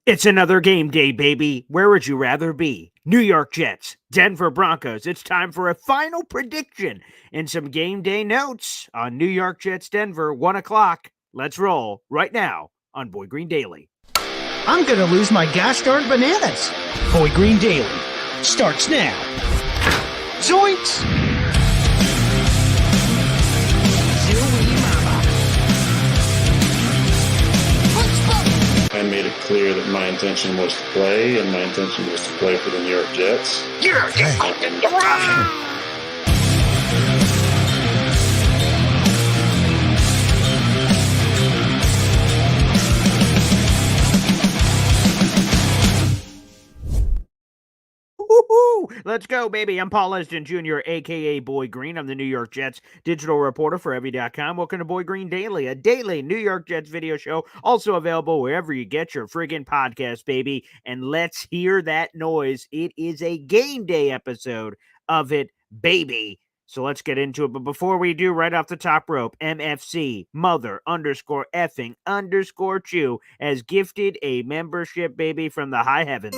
It's another game day, baby. Where would you rather be? New York Jets, Denver Broncos. It's time for a final prediction and some game day notes on New York Jets, Denver, 1 o'clock. Let's roll right now on Boy Green Daily. I'm going to lose my gosh darn bananas. Boy Green Daily starts now. Zoinks! I made it clear that my intention was to play, and my intention was to play for the New York Jets. You're fucking wrong! Woo-hoo! Let's go, baby. I'm Paul Leston Jr., a.k.a. Boy Green. I'm the New York Jets digital reporter for Evie.com. Welcome to Boy Green Daily, a daily New York Jets video show, also available wherever you get your friggin' podcast, baby. And let's hear that noise. It is a game day episode of it, baby. So let's get into it. But before we do, right off the top rope, MFC mother underscore effing underscore chew has gifted a membership, baby, from the high heavens.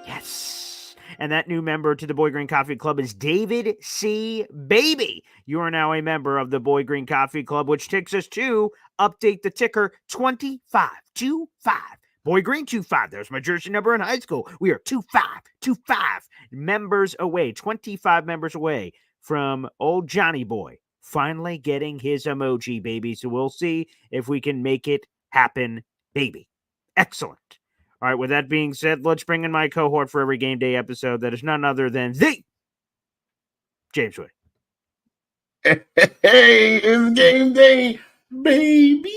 Yes. And that new member to the Boy Green Coffee Club is David C. Baby. You are now a member of the Boy Green Coffee Club, which takes us to update the ticker 2525. Boy Green 25. There's my jersey number in high school. We are 2525 members away, 25 members away from old Johnny Boy finally getting his emoji, baby. So we'll see if we can make it happen, baby. Excellent. All right, with that being said, let's bring in my cohort for every game day episode that is none other than the James Wood. Hey, it's game day, baby.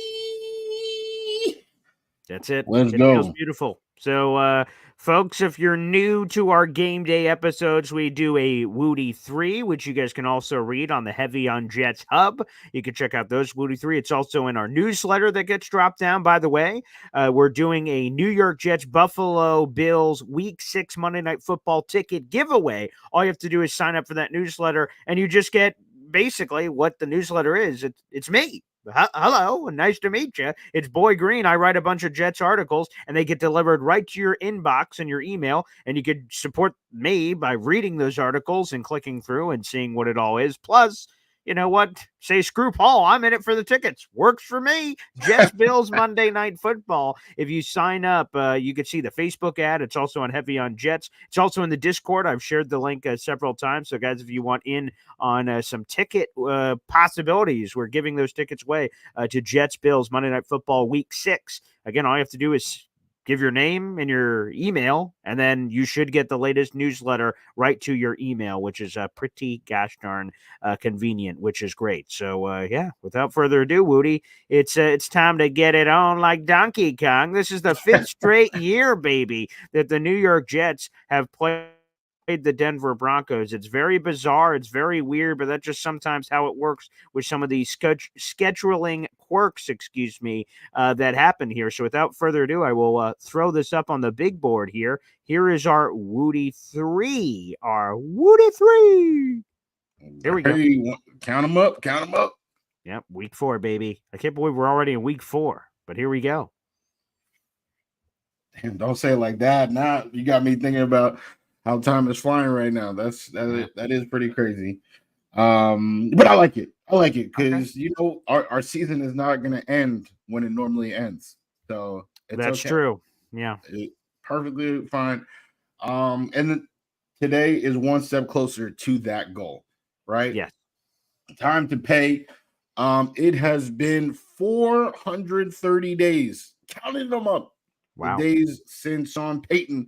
That's it. Let's It go. feels beautiful. So, folks, if you're new to our game day episodes, we do a Wudi 3, which you guys can also read on the Heavy on Jets Hub. You can check out those Wudi 3. It's also in our newsletter that gets dropped down, by the way. We're doing a New York Jets Buffalo Bills Week 6 Monday Night Football ticket giveaway. All you have to do is sign up for that newsletter, and you just get basically what the newsletter is. It's me. Hello, and nice to meet you. It's Boy Green. I write a bunch of Jets articles, and they get delivered right to your inbox and your email, and you could support me by reading those articles and clicking through and seeing what it all is. Plus, you know what? Say screw Paul. I'm in it for the tickets. Works for me. Jets Bills Monday Night Football. If you sign up, you can see the Facebook ad. It's also on Heavy on Jets. It's also in the Discord. I've shared the link several times. So, guys, if you want in on some ticket possibilities, we're giving those tickets away to Jets Bills Monday Night Football Week 6. Again, all you have to do is give your name and your email, and then you should get the latest newsletter right to your email, which is pretty gosh darn convenient, which is great. So, yeah, without further ado, Wudi, it's time to get it on like Donkey Kong. This is the 5th straight year, baby, that the New York Jets have played the Denver Broncos. It's very bizarre. It's very weird, but that's just sometimes how it works with some of these scheduling quirks, that happen here. So without further ado, I will throw this up on the big board here. Here is our Wudi 3. Our Wudi 3. Here we go. Hey, count them up. Count them up. Yep, week 4, baby. I can't believe we're already in week 4, but here we go. Damn, don't say it like that. Now you got me thinking about how time is flying right now. That is pretty crazy. But I like it. I like it because you know our season is not going to end when it normally ends. So that's okay. true. Yeah, perfectly fine. And today is one step closer to that goal, right? Yes. Time to pay. It has been 430 days. Counting them up. Wow. The days since Sean Payton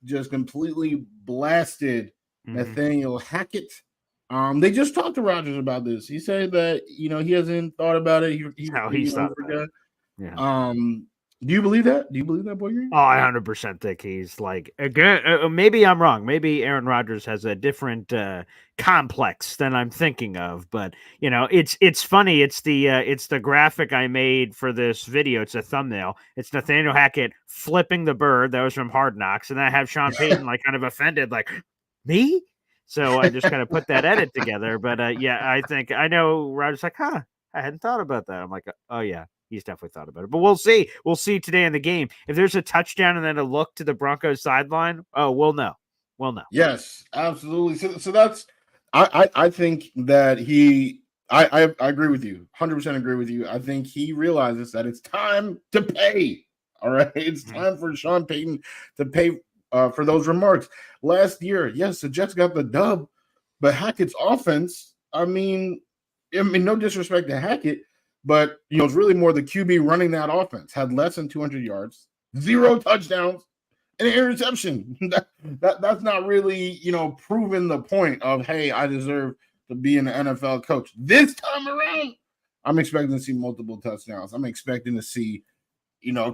just completely blasted Nathaniel Hackett. They just talked to Rodgers about this. He said that he hasn't thought about it. He's thought about it. Yeah. Do you believe that? Do you believe that, Boy Green? Oh, I 100% think he's like, again, maybe I'm wrong. Maybe Aaron Rodgers has a different complex than I'm thinking of. But it's funny. It's the graphic I made for this video. It's a thumbnail. It's Nathaniel Hackett flipping the bird. That was from Hard Knocks, and then I have Sean Payton like kind of offended, like me. So I just kind of put that edit together. But yeah, I know Rodgers like, I hadn't thought about that. I'm like, oh yeah. He's definitely thought about it. But we'll see. We'll see today in the game. If there's a touchdown and then a look to the Broncos sideline, we'll know. We'll know. Yes, absolutely. So that's I think that I agree with you. 100% agree with you. I think he realizes that it's time to pay. All right. It's time for Sean Payton to pay for those remarks. Last year, yes, the Jets got the dub, but Hackett's offense, I mean, no disrespect to Hackett, but it's really more the QB running that offense. Had less than 200 yards, 0 touchdowns, and an interception. That's not really, proving the point of, hey, I deserve to be an NFL coach. This time around, I'm expecting to see multiple touchdowns. I'm expecting to see,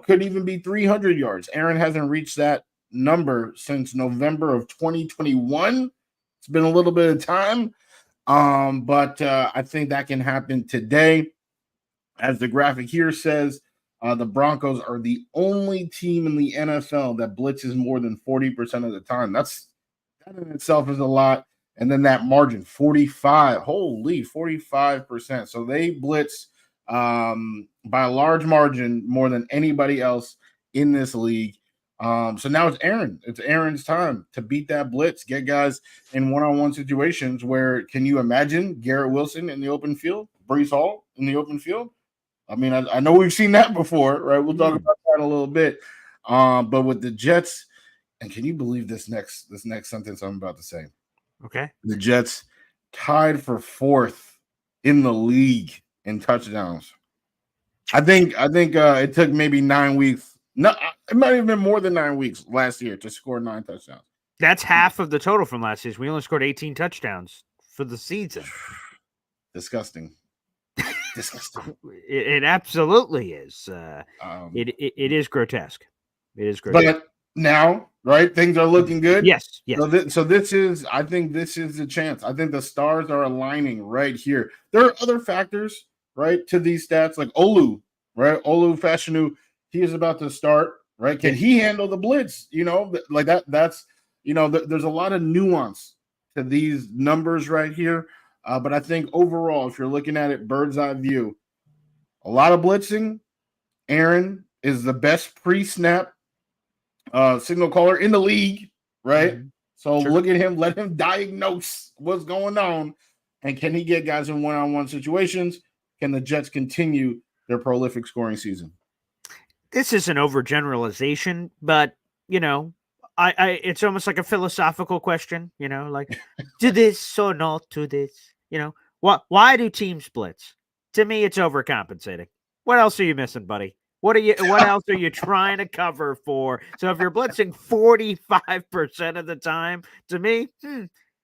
could even be 300 yards. Aaron hasn't reached that number since November of 2021. It's been a little bit of time, but I think that can happen today. As the graphic here says, the Broncos are the only team in the NFL that blitzes more than 40% of the time. That in itself is a lot. And then that margin, 45%. So they blitz by a large margin more than anybody else in this league. So now it's Aaron. It's Aaron's time to beat that blitz, get guys in one-on-one situations where, can you imagine Garrett Wilson in the open field, Breece Hall in the open field? I mean, I know we've seen that before, right? We'll talk about that in a little bit. But with the Jets, and can you believe this next sentence I'm about to say? Okay. The Jets tied for 4th in the league in touchdowns. I think it took maybe 9 weeks. No, it might have been more than 9 weeks last year to score 9 touchdowns. That's half of the total from last season. We only scored 18 touchdowns for the season. Disgusting. Disgusting. It absolutely is. It is grotesque. It is grotesque. But now, right, things are looking good. Yes. So this is, I think this is the chance. I think the stars are aligning right here. There are other factors, right, to these stats, like Olu, right? Olu Fashanu, he is about to start, right? Can he handle the blitz? Like that. That's there's a lot of nuance to these numbers right here. But I think overall, if you're looking at it bird's eye view, a lot of blitzing. Aaron is the best pre-snap signal caller in the league, right? Mm-hmm. So Look at him, let him diagnose what's going on, and can he get guys in one-on-one situations? Can the Jets continue their prolific scoring season? This is an overgeneralization, but I it's almost like a philosophical question, like do this or not do this? Why do teams blitz? To me, it's overcompensating. What else are you missing, buddy? What else are you trying to cover for? So if you're blitzing 45% of the time, to me,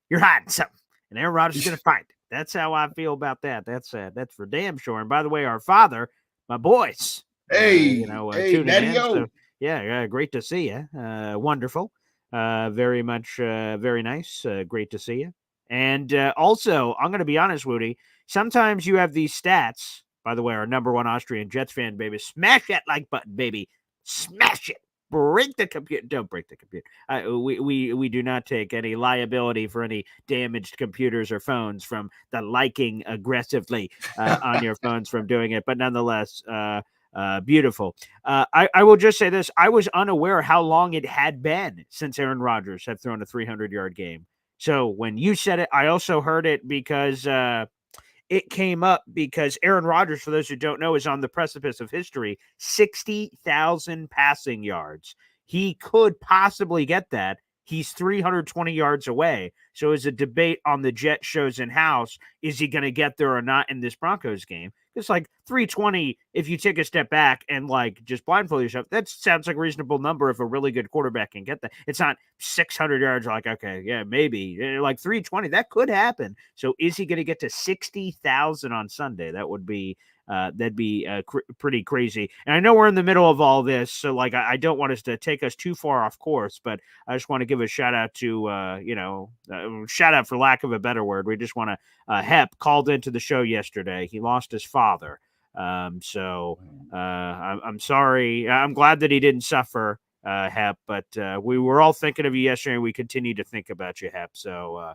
you're hiding something. And Aaron Rodgers is going to find it. That's how I feel about that. That's for damn sure. And by the way, our father, my boys, hey, Daddy-o. So, yeah, great to see you. Wonderful. Very much, very nice. Great to see you. And also, I'm going to be honest, Wudi, sometimes you have these stats. By the way, our number one Austrian Jets fan, baby, smash that like button, baby. Smash it. Break the computer. Don't break the computer. We do not take any liability for any damaged computers or phones from the liking aggressively on your phones from doing it. But nonetheless, beautiful. I will just say this. I was unaware how long it had been since Aaron Rodgers had thrown a 300-yard game. So when you said it, I also heard it because it came up because Aaron Rodgers, for those who don't know, is on the precipice of history, 60,000 passing yards. He could possibly get that. He's 320 yards away. So as a debate on the Jet shows in-house, is he going to get there or not in this Broncos game? It's like 320, if you take a step back and like just blindfold yourself, that sounds like a reasonable number if a really good quarterback can get that. It's not 600 yards like, okay, yeah, maybe. Like 320, that could happen. So is he going to get to 60,000 on Sunday? That would be that'd be pretty crazy. And I know we're in the middle of all this, so like I don't want us to take us too far off course, but I just want to give a shout out to shout out for lack of a better word. We just want to Hep called into the show yesterday. He lost his father. I'm sorry. I'm glad that he didn't suffer, Hep, but we were all thinking of you yesterday, and we continue to think about you, Hep. So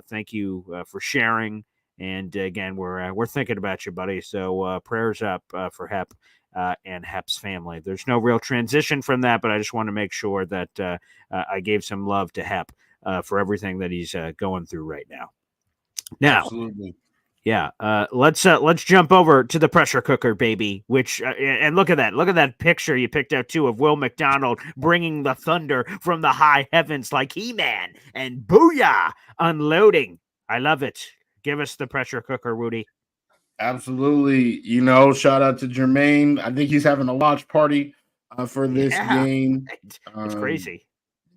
thank you for sharing. And again, we're thinking about you, buddy. So prayers up for Hep and Hep's family. There's no real transition from that, but I just want to make sure that I gave some love to Hep for everything that he's going through right now. Now, Absolutely. yeah, let's jump over to the pressure cooker, baby. Which and look at that picture you picked out too of Will McDonald bringing the thunder from the high heavens like He-Man, and booyah, unloading. I love it. Give us the pressure cooker, Wudi. Absolutely. Shout out to Jermaine. I think he's having a watch party for this game. It's crazy.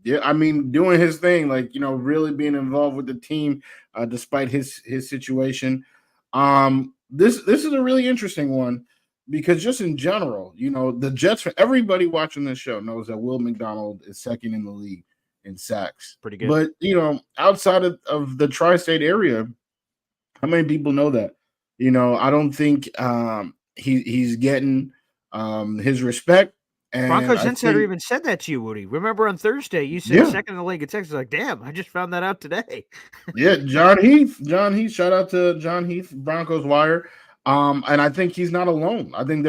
Yeah, I mean, doing his thing, like, really being involved with the team despite his situation. This is a really interesting one because just in general, the Jets, everybody watching this show knows that Will McDonald is second in the league in sacks. Pretty good. But, outside of the tri-state area, how many people know that? I don't think he's getting his respect. And Broncos Insider even said that to you, Wudi. Remember on Thursday, you said second in the league in Texas. Like, damn, I just found that out today. Yeah, John Heath. Shout out to John Heath, Broncos Wire. And I think he's not alone. I think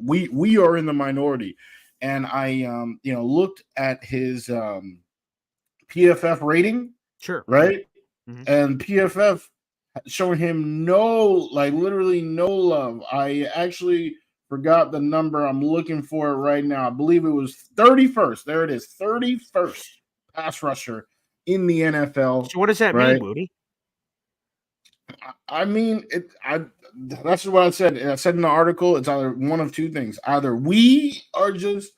we are in the minority. And I looked at his PFF rating. Sure. Right? Mm-hmm. And PFF showing him literally no love. I actually forgot the number. I'm looking for it right now. I believe it was 31st. There it is, 31st pass rusher in the NFL. So what does that mean, Wudi? I mean, that's what I said. I said in the article, it's either one of two things. Either we are just,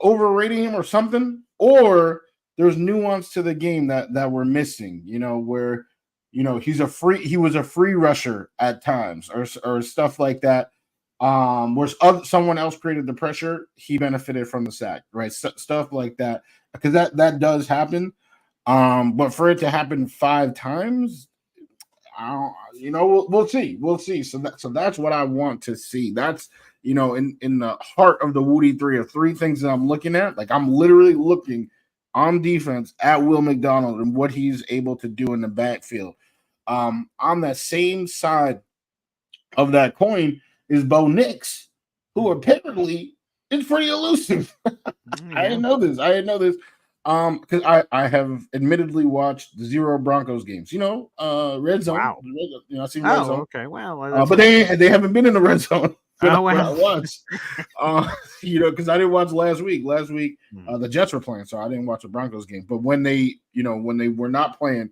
overrating him or something, or there's nuance to the game that we're missing, where, he was a free rusher at times or stuff like that. Where someone else created the pressure, he benefited from the sack, right? Stuff like that, because that does happen. But for it to happen 5 times, we'll see. So that's what I want to see. That's in the heart of the Wudi 3 of 3 things that I'm looking at. Like, I'm literally looking on defense at Will McDonald and what he's able to do in the backfield. On that same side of that coin is Bo Nix, who apparently is pretty elusive. I didn't know this. Because I have admittedly watched 0 Broncos games. Red zone. Wow. I see red zone. Okay. Well, but they haven't been in the red zone. Oh, wow. I watched. Because I didn't watch last week. Last week, the Jets were playing, so I didn't watch the Broncos game. But when they were not playing,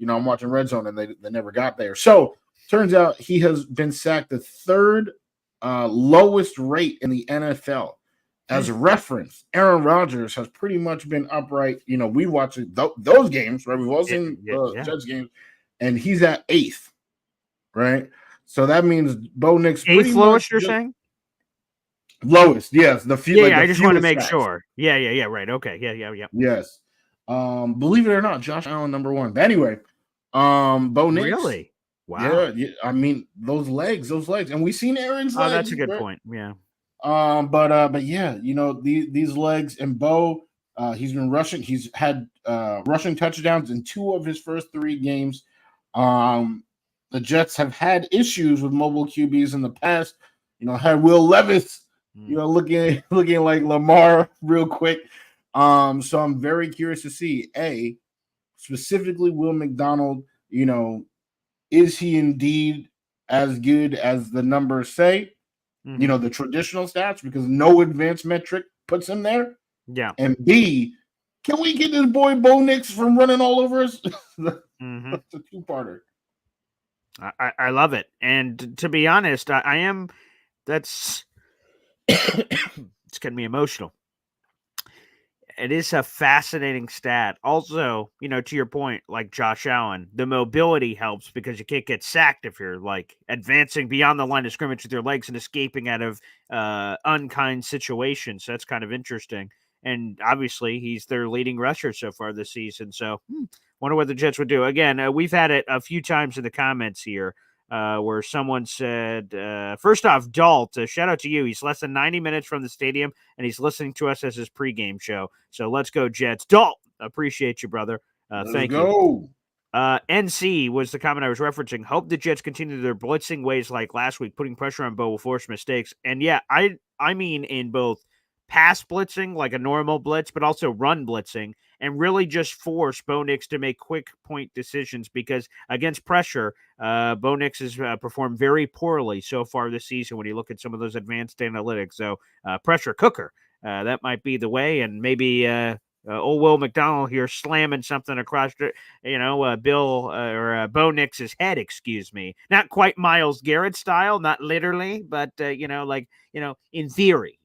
I'm watching red zone, and they never got there. So turns out he has been sacked the 3rd lowest rate in the NFL. As a reference, Aaron Rodgers has pretty much been upright. We watch those games, right? We've all seen Jets games, and he's at 8th, right? So that means Bo Nix 8th lowest. You're saying lowest? Yes. I just want to make sure. Yeah. Right. Okay. Yeah. Yes. Believe it or not, Josh Allen #1. But anyway, Bo Nix. Really? Wow. Yeah. I mean, those legs, and we've seen Aaron's legs. Oh, that's a good point. Yeah. But yeah, these legs, and Bo, he's been rushing. He's had rushing touchdowns in 2 of his first 3 games. The Jets have had issues with mobile QBs in the past. Had Will Levis, looking like Lamar real quick. So I'm very curious to see specifically Will McDonald. Is he indeed as good as the numbers say? The traditional stats, because no advanced metric puts him there. Yeah. And B, can we get this boy Bo Nix from running all over us? That's a 2-parter. I love it. And to be honest, I am. That's it's getting me emotional. It is a fascinating stat. Also, to your point, like Josh Allen, the mobility helps because you can't get sacked if you're like advancing beyond the line of scrimmage with your legs and escaping out of unkind situations. So that's kind of interesting. And obviously, he's their leading rusher so far this season. So, wonder what the Jets would do. Again, we've had it a few times in the comments here. Where someone said, first off, Dalt, shout out to you. He's less than 90 minutes from the stadium, and he's listening to us as his pregame show. So let's go, Jets. Dalt, appreciate you, brother. Thank you. NC was the comment I was referencing. Hope the Jets continue their blitzing ways like last week, putting pressure on Bo will force mistakes. And yeah, I mean in both pass blitzing, like a normal blitz, but also run blitzing, and really just force Bo Nix to make quick point decisions because against pressure, Bo Nix has performed very poorly so far this season when you look at some of those advanced analytics. So pressure cooker. That might be the way, and maybe old Will McDonald here slamming something across, Bill or Bo Nix's head. Excuse me, not quite Myles Garrett style, not literally, but in theory,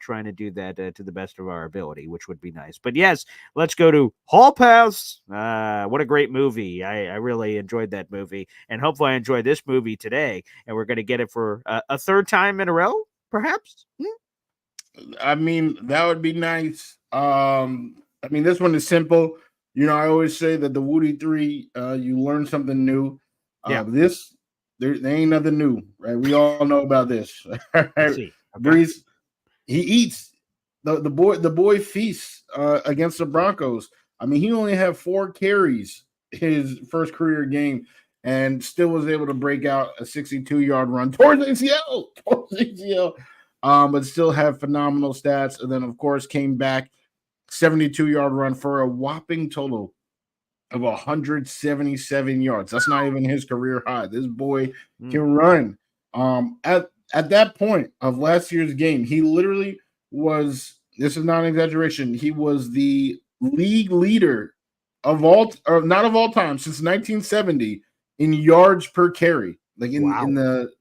trying to do that to the best of our ability, which would be nice. But yes, let's go to Hall Pass. What a great movie! I really enjoyed that movie, and hopefully I enjoy this movie today. And we're going to get it for a third time in a row, perhaps. I mean, that would be nice. I mean, this one is simple. I always say that the Wudi 3, you learn something new. This, there ain't nothing new, right? We all know about this. Let's see. Okay. Breece, he eats. The boy feasts against the Broncos. I mean, he only had 4 carries his first career game and still was able to break out a 62-yard run towards ACL. But still have phenomenal stats. And then, of course, came back 72-yard run for a whopping total of 177 yards. That's not even his career high. This boy can run. At that point of last year's game, he literally was, this is not an exaggeration, he was the league leader not of all time, since 1970 in yards per carry. Like in the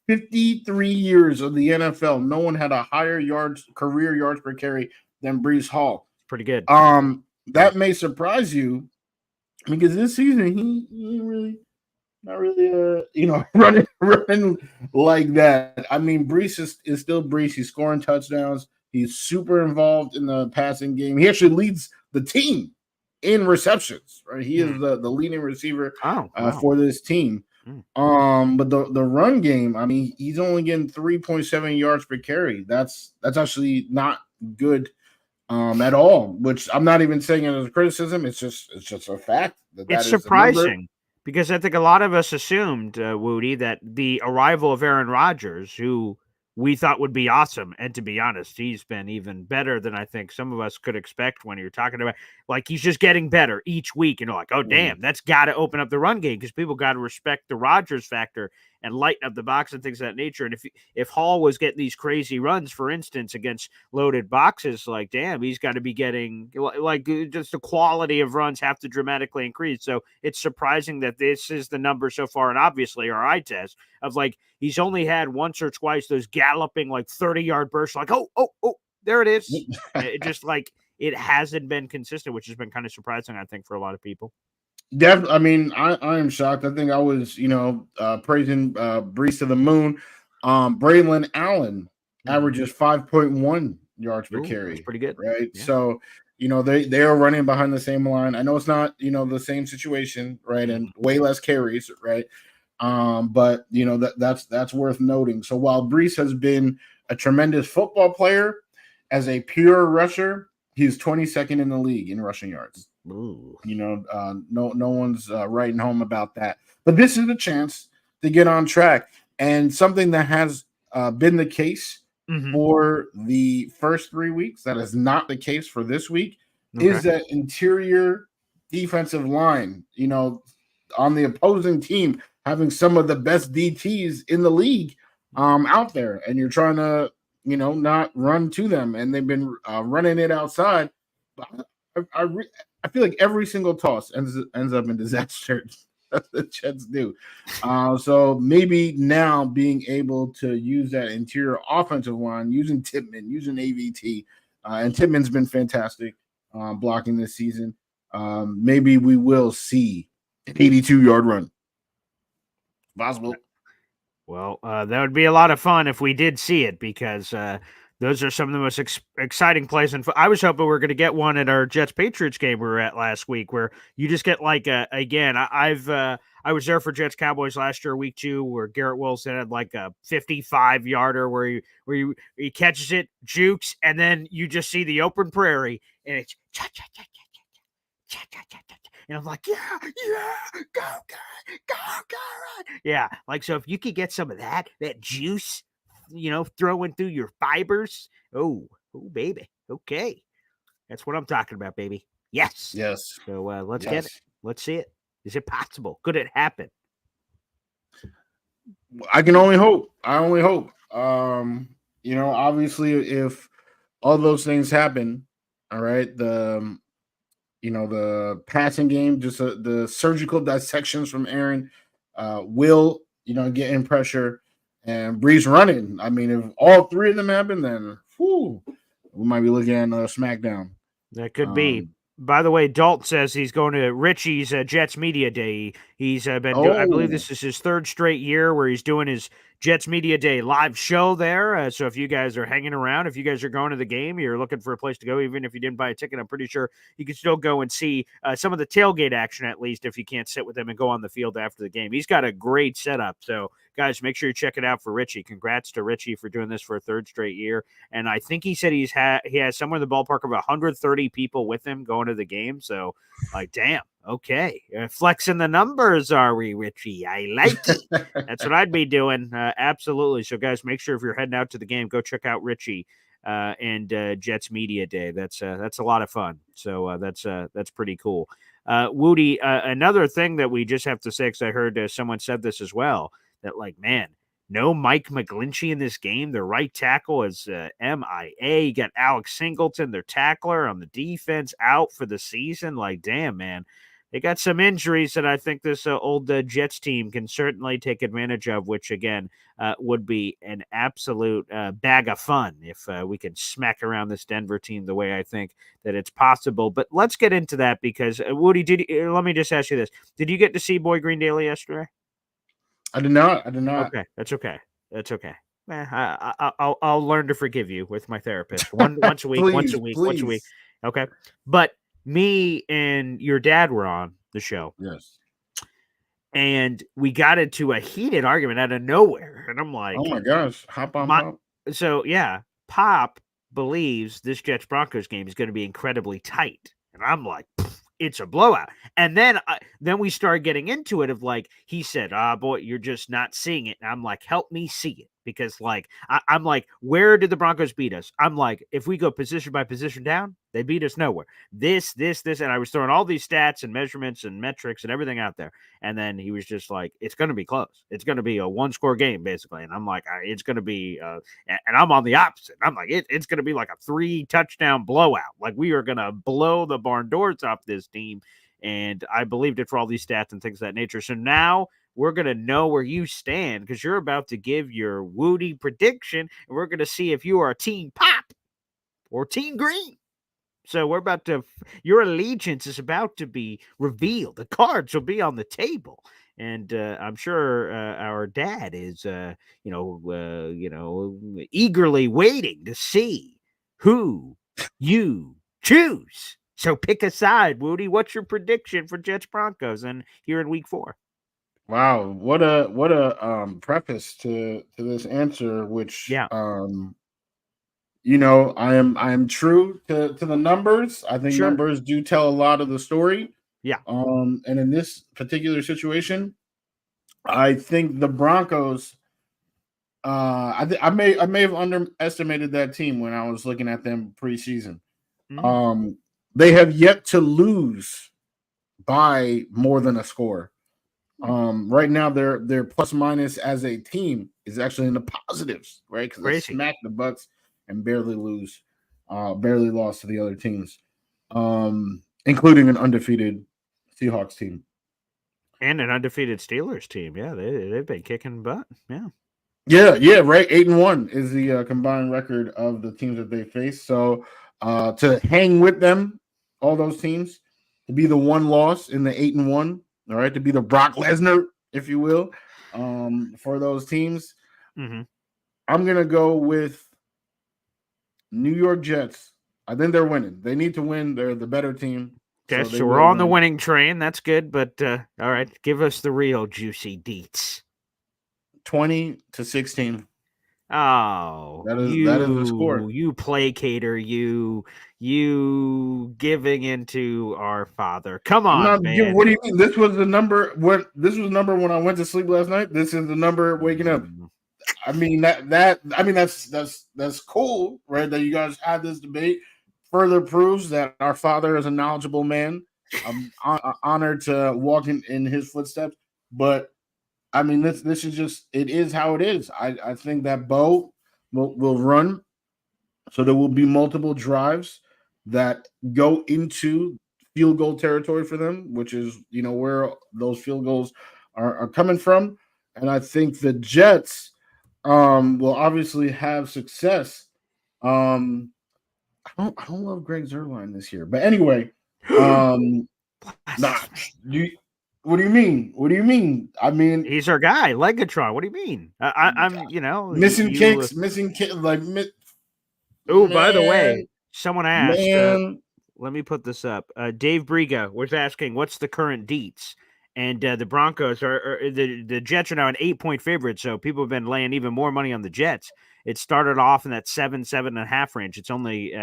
53 years of the NFL, no one had a higher career yards per carry than Breece Hall. Pretty good. That may surprise you because this season he really not really running like that. I mean, Breece is still Breece. He's scoring touchdowns. He's super involved in the passing game. He actually leads the team in receptions, right? He is the leading receiver for this team. But the run game, I mean, he's only getting 3.7 yards per carry. That's actually not good at all, which I'm not even saying it as a criticism. It's just a fact. It's surprising because I think a lot of us assumed, Wudi, that the arrival of Aaron Rodgers, who we thought would be awesome, and to be honest, he's been even better than I think some of us could expect when you're talking about, like, he's just getting better each week, and you're like, oh, damn, that's got to open up the run game because people got to respect the Rodgers factor and lighten up the box and things of that nature. And if Hall was getting these crazy runs, for instance, against loaded boxes, like, damn, he's got to be getting, like, just the quality of runs have to dramatically increase. So it's surprising that this is the number so far, and obviously our eye test of, like, he's only had once or twice those galloping, like, 30-yard bursts, like, oh, there it is. It just, like, it hasn't been consistent, which has been kind of surprising, I think, for a lot of people. Definitely. I mean, I am shocked. I think I was, praising Breece to the moon. Braylon Allen averages 5.1 yards per carry. That's pretty good, right? Yeah. So, they are running behind the same line. I know it's not, the same situation, right, and way less carries, right? But that's worth noting. So while Breece has been a tremendous football player, as a pure rusher, he's 22nd in the league in rushing yards. Ooh. No one's writing home about that. But this is a chance to get on track. And something that has been the case for the first 3 weeks, that is not the case for this week, is that interior defensive line, on the opposing team, having some of the best DTs in the league out there. And you're trying to, not run to them. And they've been running it outside. I feel like every single toss ends up in disaster. That's what the Jets do. So maybe now being able to use that interior offensive line, using Tippmann, using AVT, and Tippmann's been fantastic blocking this season. Maybe we will see an 82-yard run. Possible. Well, that would be a lot of fun if we did see it because those are some of the most exciting plays. And I was hoping we were going to get one at our Jets-Patriots game we were at last week where you just get like, again, I was there for Jets-Cowboys last year, week 2, where Garrett Wilson had like a 55-yarder where he catches it, jukes, and then you just see the open prairie, and it's cha-cha-cha-cha-cha. And I'm like, yeah, go, go. Yeah, like, so if you could get some of that juice, throwing through your fibers, oh, baby, okay. That's what I'm talking about, baby. Yes. Yes. So let's get it. Yes. Let's see it. Is it possible? Could it happen? I can only hope. I only hope. Obviously, if all those things happen, all right, the passing game, just the surgical dissections from Aaron, will get in pressure, and Breece running. I mean, if all three of them happen, then we might be looking at SmackDown. That could be. By the way, Dalt says he's going to Richie's Jets Media Day. He's been I believe this is his third straight year where he's doing his Jets Media Day live show there. So if you guys are hanging around, if you guys are going to the game, you're looking for a place to go, even if you didn't buy a ticket, I'm pretty sure you can still go and see some of the tailgate action, at least if you can't sit with him and go on the field after the game. He's got a great setup. So guys, make sure you check it out for Richie. Congrats to Richie for doing this for a third straight year. And I think he said he has somewhere in the ballpark of 130 people with him going to the game. So, like, damn, okay. Flexing the numbers, are we, Richie? I like it. That's what I'd be doing. Absolutely. So, guys, make sure if you're heading out to the game, go check out Richie and Jets Media Day. That's a lot of fun. So that's pretty cool. Wudi, another thing that we just have to say, because I heard someone said this as well, that, like, man, no Mike McGlinchey in this game. Their right tackle is MIA. You got Alex Singleton, their tackler on the defense, out for the season. Like, damn, man. They got some injuries that I think this old Jets team can certainly take advantage of, which, again, would be an absolute bag of fun if we can smack around this Denver team the way I think that it's possible. But let's get into that because, Wudi, let me just ask you this. Did you get to see Boy Green Daily yesterday? I did not. Okay, that's okay. That's okay. I'll learn to forgive you with my therapist. Once a week, once a week. Okay, but me and your dad were on the show. Yes. And we got into a heated argument out of nowhere, and I'm like, "Oh my gosh, hop on Pop!" So yeah, Pop believes this Jets Broncos game is going to be incredibly tight, and I'm like, it's a blowout. And then we started getting into it of, like, he said, boy, you're just not seeing it. And I'm like, help me see it. Because, like, I'm like, where did the Broncos beat us? I'm like, if we go position by position down, they beat us nowhere. This. And I was throwing all these stats and measurements and metrics and everything out there. And then he was just like, it's going to be close. It's going to be a one-score game, basically. And I'm like, it's going to be, and I'm on the opposite. I'm like, it's going to be like a 3-touchdown blowout. Like, we are going to blow the barn doors off this team. And I believed it for all these stats and things of that nature. So now we're going to know where you stand because you're about to give your Wudi prediction, and we're going to see if you are Team Pop or Team Green. So we're about to, your allegiance is about to be revealed. The cards will be on the table. And I'm sure our dad is, eagerly waiting to see who you choose. So pick a side, Wudi. What's your prediction for Jets Broncos and here in week 4? Wow, what a preface to this answer, which I am true to the numbers. I think numbers do tell a lot of the story. Yeah. And in this particular situation, I think the Broncos. I may have underestimated that team when I was looking at them preseason. Mm-hmm. They have yet to lose by more than a score. Right now, their plus minus as a team is actually in the positives, right? Because they smacked the Bucs and barely lost to the other teams, including an undefeated Seahawks team and an undefeated Steelers team. Yeah, they've been kicking butt. Yeah. Yeah, right. 8-1 is the combined record of the teams that they face. So to hang with them, all those teams, to be the one loss in the 8-1. All right, to be the Brock Lesnar, if you will, for those teams. Mm-hmm. I'm going to go with New York Jets. I think they're winning. They need to win. They're the better team. Okay, so we're on the winning train. That's good, but all right, give us the real juicy deets. 20-16. Oh, That is the score. you placater, you giving into our father. Come I'm on, not giving. man. What do you mean? This was the number. What this was the number when I went to sleep last night. This is the number waking up. Mm, I mean that's cool, right? That you guys had this debate. Further proves that our father is a knowledgeable man. I'm honored to walk in his footsteps. But I mean, this is just it is how it is. I think that Bo will run, so there will be multiple drives that go into field goal territory for them, which is where those field goals are coming from. And I think the Jets will obviously have success. I don't love Greg Zerline this year, but anyway, um, nah. blasphemy. You, what do you mean? What do you mean? I mean, He's our guy, Legatron. What do you mean? I'm, missing you. kicks, missing kick, like Oh, by the way, man, someone asked. man. Let me put this up. Dave Briga was asking, "What's the current deets?" And the Broncos the Jets are now an 8-point favorite, so people have been laying even more money on the Jets. It started off in that 7.5 range. It's only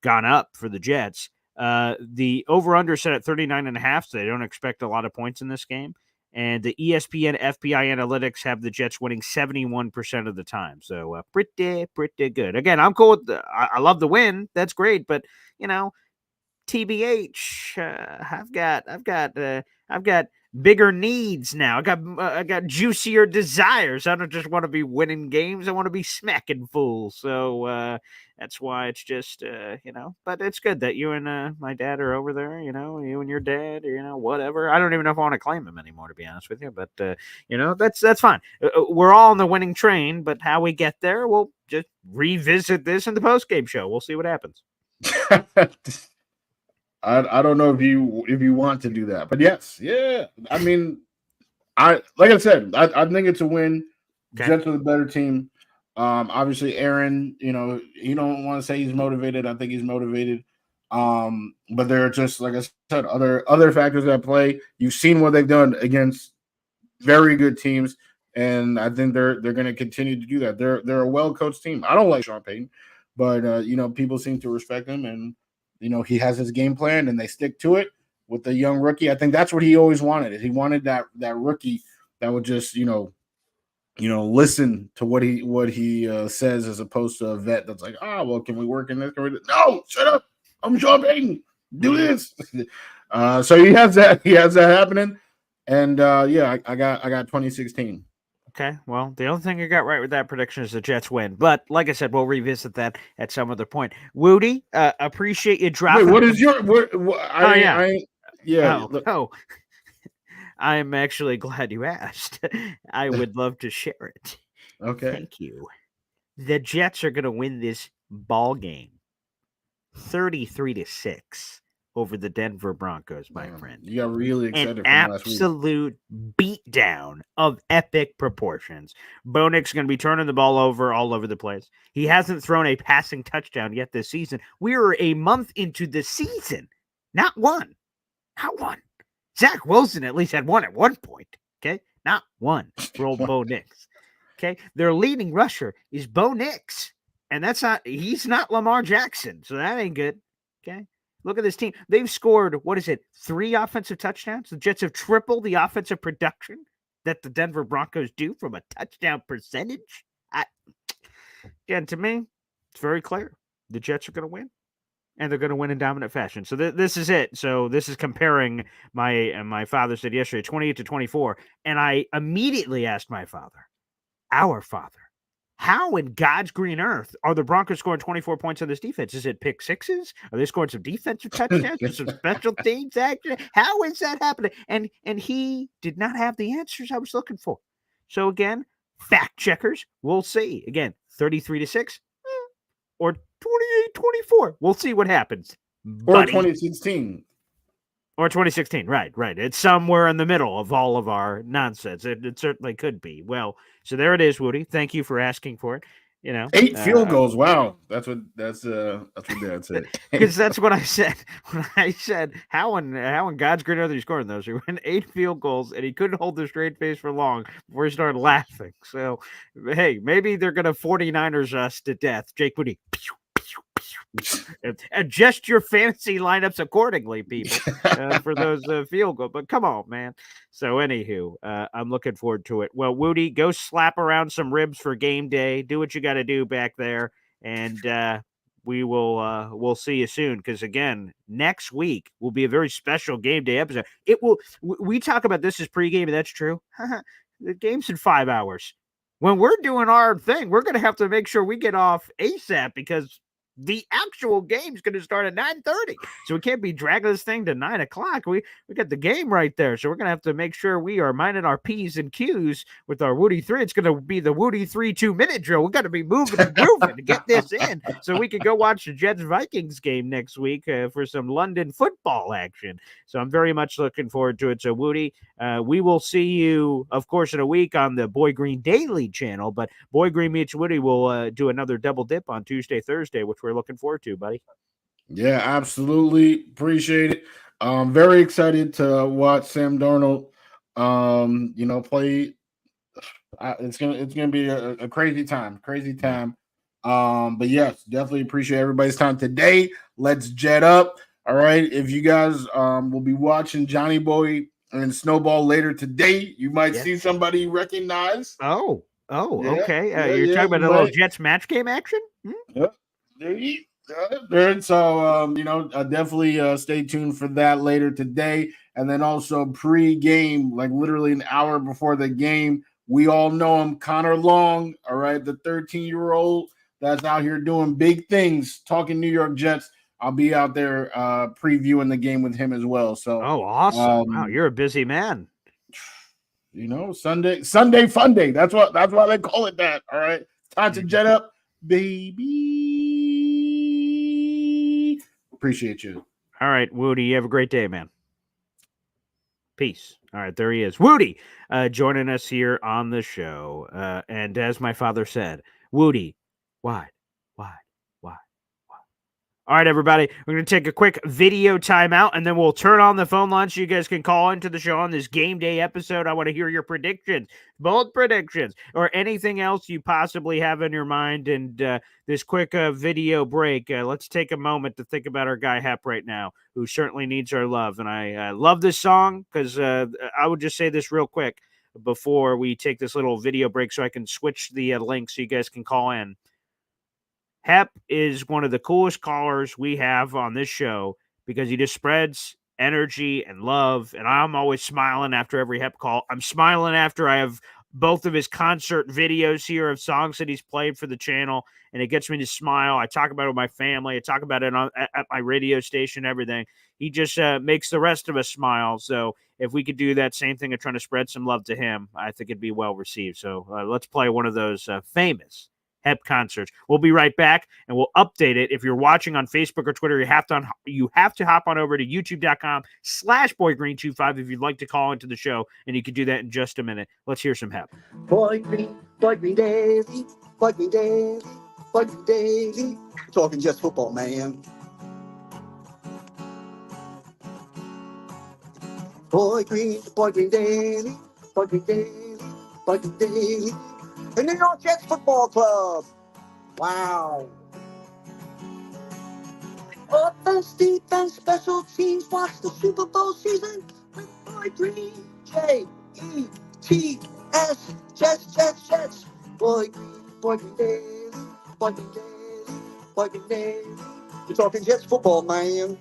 gone up for the Jets. The over/under set at 39.5, so they don't expect a lot of points in this game. And the ESPN FPI analytics have the Jets winning 71% of the time. So pretty good. Again, I'm cool with I love the win. That's great, but TBH, I've got bigger needs now. I got juicier desires. I don't just want to be winning games. I want to be smacking fools. So that's why it's just But it's good that you and my dad are over there. You and your dad. Whatever. I don't even know if I want to claim him anymore, to be honest with you. But that's fine. We're all on the winning train. But how we get there, we'll just revisit this in the post game show. We'll see what happens. I don't know if you want to do that, but yes, yeah. I mean, like I said, I think it's a win. Okay. Jets are the better team. Obviously, Aaron, you don't want to say he's motivated. I think he's motivated. But there are just like I said, other factors at play. You've seen what they've done against very good teams, and I think they're going to continue to do that. They're a well coached team. I don't like Sean Payton, but people seem to respect him, and he has his game plan, and they stick to it with the young rookie. I think that's what he always wanted. He wanted that rookie that would just listen to what he says, as opposed to a vet that's like, well, can we work in this? No, shut up. I'm Sean Payton. Do this. So he has that happening. And I got 2016. Okay, well, the only thing I got right with that prediction is the Jets win. But like I said, we'll revisit that at some other point. Wudi, appreciate you dropping. Wait, what is your? I'm actually glad you asked. I would love to share it. Okay. Thank you. The Jets are going to win this ball game 33-6 over the Denver Broncos, my friend. You got really excited An from last week. Absolute beatdown of epic proportions. Bo Nix going to be turning the ball over all over the place. He hasn't thrown a passing touchdown yet this season. We are a month into the season. Not one. Zach Wilson at least had one at one point. Okay? Not one for old Bo Nix. Okay? Their leading rusher is Bo Nix. And he's not Lamar Jackson. So that ain't good. Okay? Look at this team. They've scored, 3 offensive touchdowns? The Jets have tripled the offensive production that the Denver Broncos do from a touchdown percentage. Again, to me, it's very clear. The Jets are going to win, and they're going to win in dominant fashion. So this is it. So this is comparing my father said yesterday, 28-24, and I immediately asked my father, our father, how in God's green earth are the Broncos scoring 24 points on this defense? Is it pick sixes? Are they scoring some defensive touchdowns or some special teams action? How is that happening? And he did not have the answers I was looking for. So again, fact checkers, we'll see. Again, 33-6 or 28-24. We'll see what happens. Or 2016. Or 2016, right. It's somewhere in the middle of all of our nonsense. It certainly could be. Well, so there it is, Woody. Thank you for asking for it. You know, 8 field goals. Wow, that's what Dad said. Because that's what I said when I said how in God's green earth are you scoring those? He went 8 field goals and he couldn't hold the straight face for long before he started laughing. So hey, maybe they're gonna 49ers us to death. Jake Wudi. Adjust your fantasy lineups accordingly, people, for those field goals. But come on, man. So, anywho, I'm looking forward to it. Well, Woody, go slap around some ribs for game day. Do what you got to do back there, and we'll see you soon. Because again, next week will be a very special game day episode. It will. We talk about this as pregame, and that's true. The game's in 5 hours. When we're doing our thing, we're going to have to make sure we get off ASAP because the actual game's going to start at 9:30. So we can't be dragging this thing to 9 o'clock. We got the game right there. So we're going to have to make sure we are minding our P's and Q's with our Woody 3. It's going to be the Woody 3 2-minute drill. We got to be moving and grooving to get this in so we can go watch the Jets-Vikings game next week for some London football action. So I'm very much looking forward to it. So Woody, we will see you, of course, in a week on the Boy Green Daily channel, but Boy Green meets Woody will do another double dip on Tuesday, Thursday, which we're looking forward to, buddy. Yeah, absolutely. Appreciate it. Very excited to watch Sam Darnold, play. It's gonna be a crazy time. But yes, definitely appreciate everybody's time today. Let's jet up. All right. If you guys will be watching Johnny Boy and Snowball later today, you might see somebody you recognize. Okay. You're talking about a little Jets match game action? Yep. So, definitely stay tuned for that later today. And then also pre-game, like literally an hour before the game, we all know him, Connor Long, all right, the 13-year-old that's out here doing big things, talking New York Jets. I'll be out there previewing the game with him as well. So, awesome! Wow, you're a busy man. Sunday fun day. That's why they call it that. All right, time to jet up, baby. Appreciate you. All right, Woody, you have a great day, man. Peace. All right, there he is. Woody joining us here on the show. And as my father said, Woody, why? All right, everybody, we're going to take a quick video timeout, and then we'll turn on the phone line so you guys can call into the show on this game day episode. I want to hear your predictions, bold predictions, or anything else you possibly have in your mind. And this quick video break, let's take a moment to think about our guy Hep right now, who certainly needs our love. And I love this song because I would just say this real quick before we take this little video break so I can switch the link so you guys can call in. Hep is one of the coolest callers we have on this show because he just spreads energy and love, and I'm always smiling after every Hep call. I'm smiling after I have both of his concert videos here of songs that he's played for the channel, and it gets me to smile. I talk about it with my family. I talk about it at my radio station, everything. He just makes the rest of us smile. So if we could do that same thing of trying to spread some love to him, I think it'd be well received. So let's play one of those famous Hep concerts. We'll be right back, and we'll update it. If you're watching on Facebook or Twitter, you have to hop on over to youtube.com/boygreen25 if you'd like to call into the show, and you can do that in just a minute. Let's hear some Hep. Boy Green Daily, Boy Green Daily, Boy Green Daily. Talking just football, man. Boy Green Daily, Boy Green Daily, Boy Green Daily. The New York Jets Football Club. Wow. Offense, defense, special teams. Watch the Super Bowl season with Boy Green. J-E-T-S. Jets. Boy Green Daily. Boy Green Daily. Boy Green Daily. You're talking Jets football, man.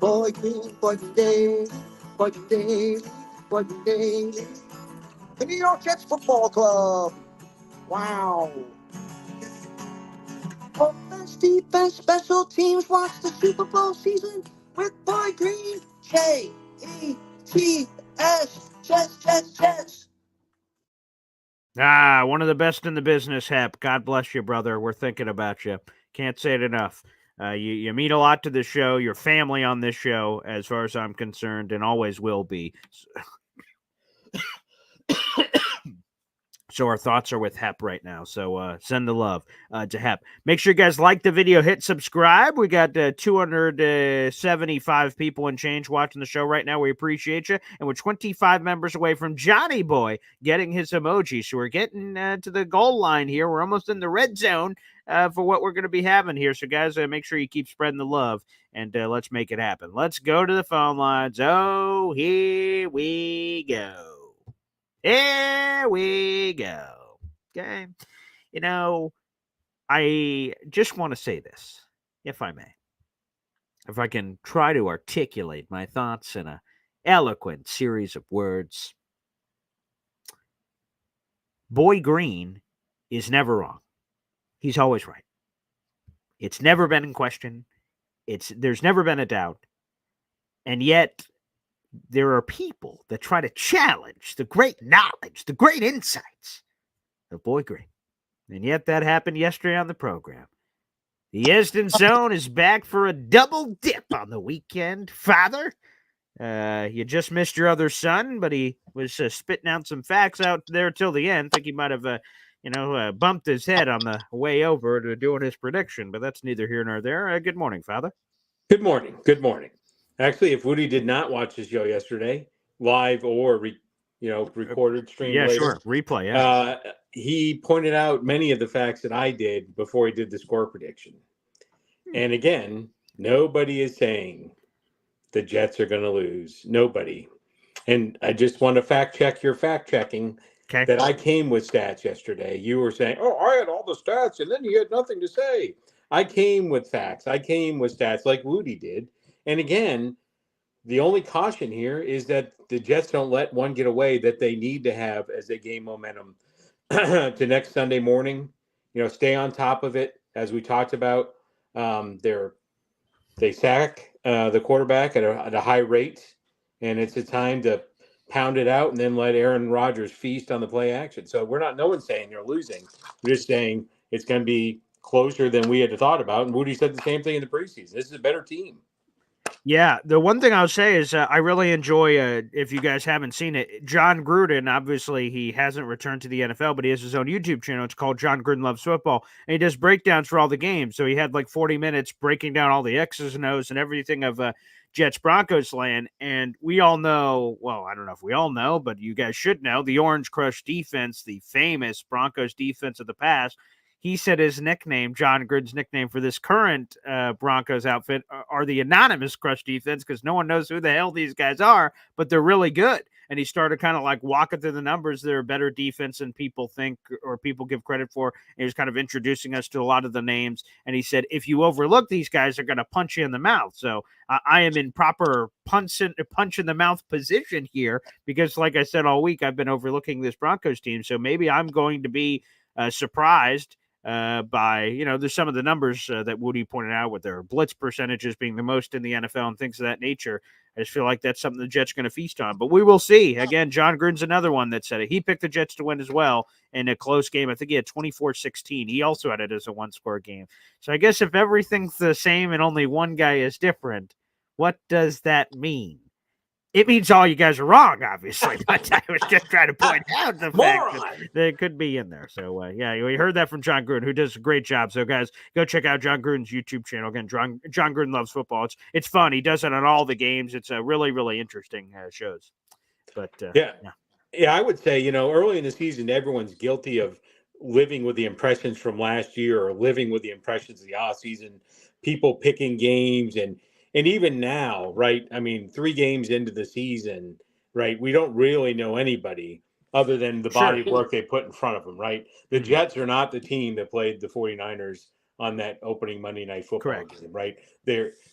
Boy Green Daily. Boy Green Daily. Boy Green Daily. The New York Jets Football Club. Wow. Offense, defense, special teams. Watch the Super Bowl season with Boy Green. J-E-T-S. Jets. One of the best in the business, Hep. God bless you, brother. We're thinking about you. Can't say it enough. You mean a lot to the show, your family on this show, as far as I'm concerned, and always will be. So our thoughts are with Hep right now. So send the love to Hep. Make sure you guys like the video, hit subscribe. We got 275 people and change watching the show right now. We appreciate you. And we're 25 members away from Johnny Boy getting his emoji. So we're getting to the goal line here. We're almost in the red zone for what we're going to be having here. So guys, make sure you keep spreading the love and let's make it happen. Let's go to the phone lines. Oh, here we go. Here we go. Okay. You know, I just want to say this, if I may. If I can try to articulate my thoughts in an eloquent series of words. Boy Green is never wrong. He's always right. It's never been in question. There's never been a doubt. And yet, there are people that try to challenge the great knowledge, the great insights of Boy Green. And yet that happened yesterday on the program. The Esden Zone is back for a double dip on the weekend. Father, you just missed your other son, but he was spitting out some facts out there till the end. I think he might have, bumped his head on the way over to doing his prediction, but that's neither here nor there. Good morning, Father. Good morning. Good morning. Actually, if Wudi did not watch the show yesterday, live or recorded, streamed yeah, later, sure, replay. Yeah, he pointed out many of the facts that I did before he did the score prediction. And again, nobody is saying the Jets are going to lose. Nobody. And I just want to fact check your fact checking. Okay. That I came with stats yesterday. You were saying, "Oh, I had all the stats," and then you had nothing to say. I came with facts. I came with stats like Wudi did. And again, the only caution here is that the Jets don't let one get away that they need to have as they gain momentum to next Sunday morning. Stay on top of it, as we talked about. They sack the quarterback at a high rate, and it's a time to pound it out and then let Aaron Rodgers feast on the play action. So no one's saying you're losing. We're just saying it's going to be closer than we had thought about. And Wudi said the same thing in the preseason. This is a better team. Yeah, the one thing I'll say is I really enjoy, if you guys haven't seen it, John Gruden. Obviously, he hasn't returned to the NFL, but he has his own YouTube channel. It's called John Gruden Loves Football, and he does breakdowns for all the games. So he had like 40 minutes breaking down all the X's and O's and everything of Jets Broncos land. And we all know, well, I don't know if we all know, but you guys should know, the Orange Crush defense, the famous Broncos defense of the past. He said his nickname, John Gruden's nickname for this current Broncos outfit, are the anonymous Crush defense, because no one knows who the hell these guys are, but they're really good. And he started kind of like walking through the numbers. They're a better defense than people think or people give credit for. And he was kind of introducing us to a lot of the names. And he said, if you overlook these guys, they're going to punch you in the mouth. So I am in proper punch in the mouth position here, because like I said all week, I've been overlooking this Broncos team. So maybe I'm going to be surprised by, there's some of the numbers that Wudi pointed out with their blitz percentages being the most in the NFL and things of that nature. I just feel like that's something the Jets are going to feast on. But we will see. Again, John Gruden's another one that said it. He picked the Jets to win as well in a close game. I think he had 24-16. He also had it as a one-score game. So I guess if everything's the same and only one guy is different, what does that mean? It means all you guys are wrong, obviously. But I was just trying to point out the fact that it could be in there. So, yeah, we heard that from John Gruden, who does a great job. So, guys, go check out John Gruden's YouTube channel. Again, John Gruden Loves Football. It's fun. He does it on all the games. It's a really, really interesting shows. But, yeah, I would say, early in the season, everyone's guilty of living with the impressions from last year or living with the impressions of the offseason, people picking games and even now, right? I mean, 3 games into the season, right? We don't really know anybody other than the body of work they put in front of them, right? The Jets are not the team that played the 49ers on that opening Monday Night Football game, right?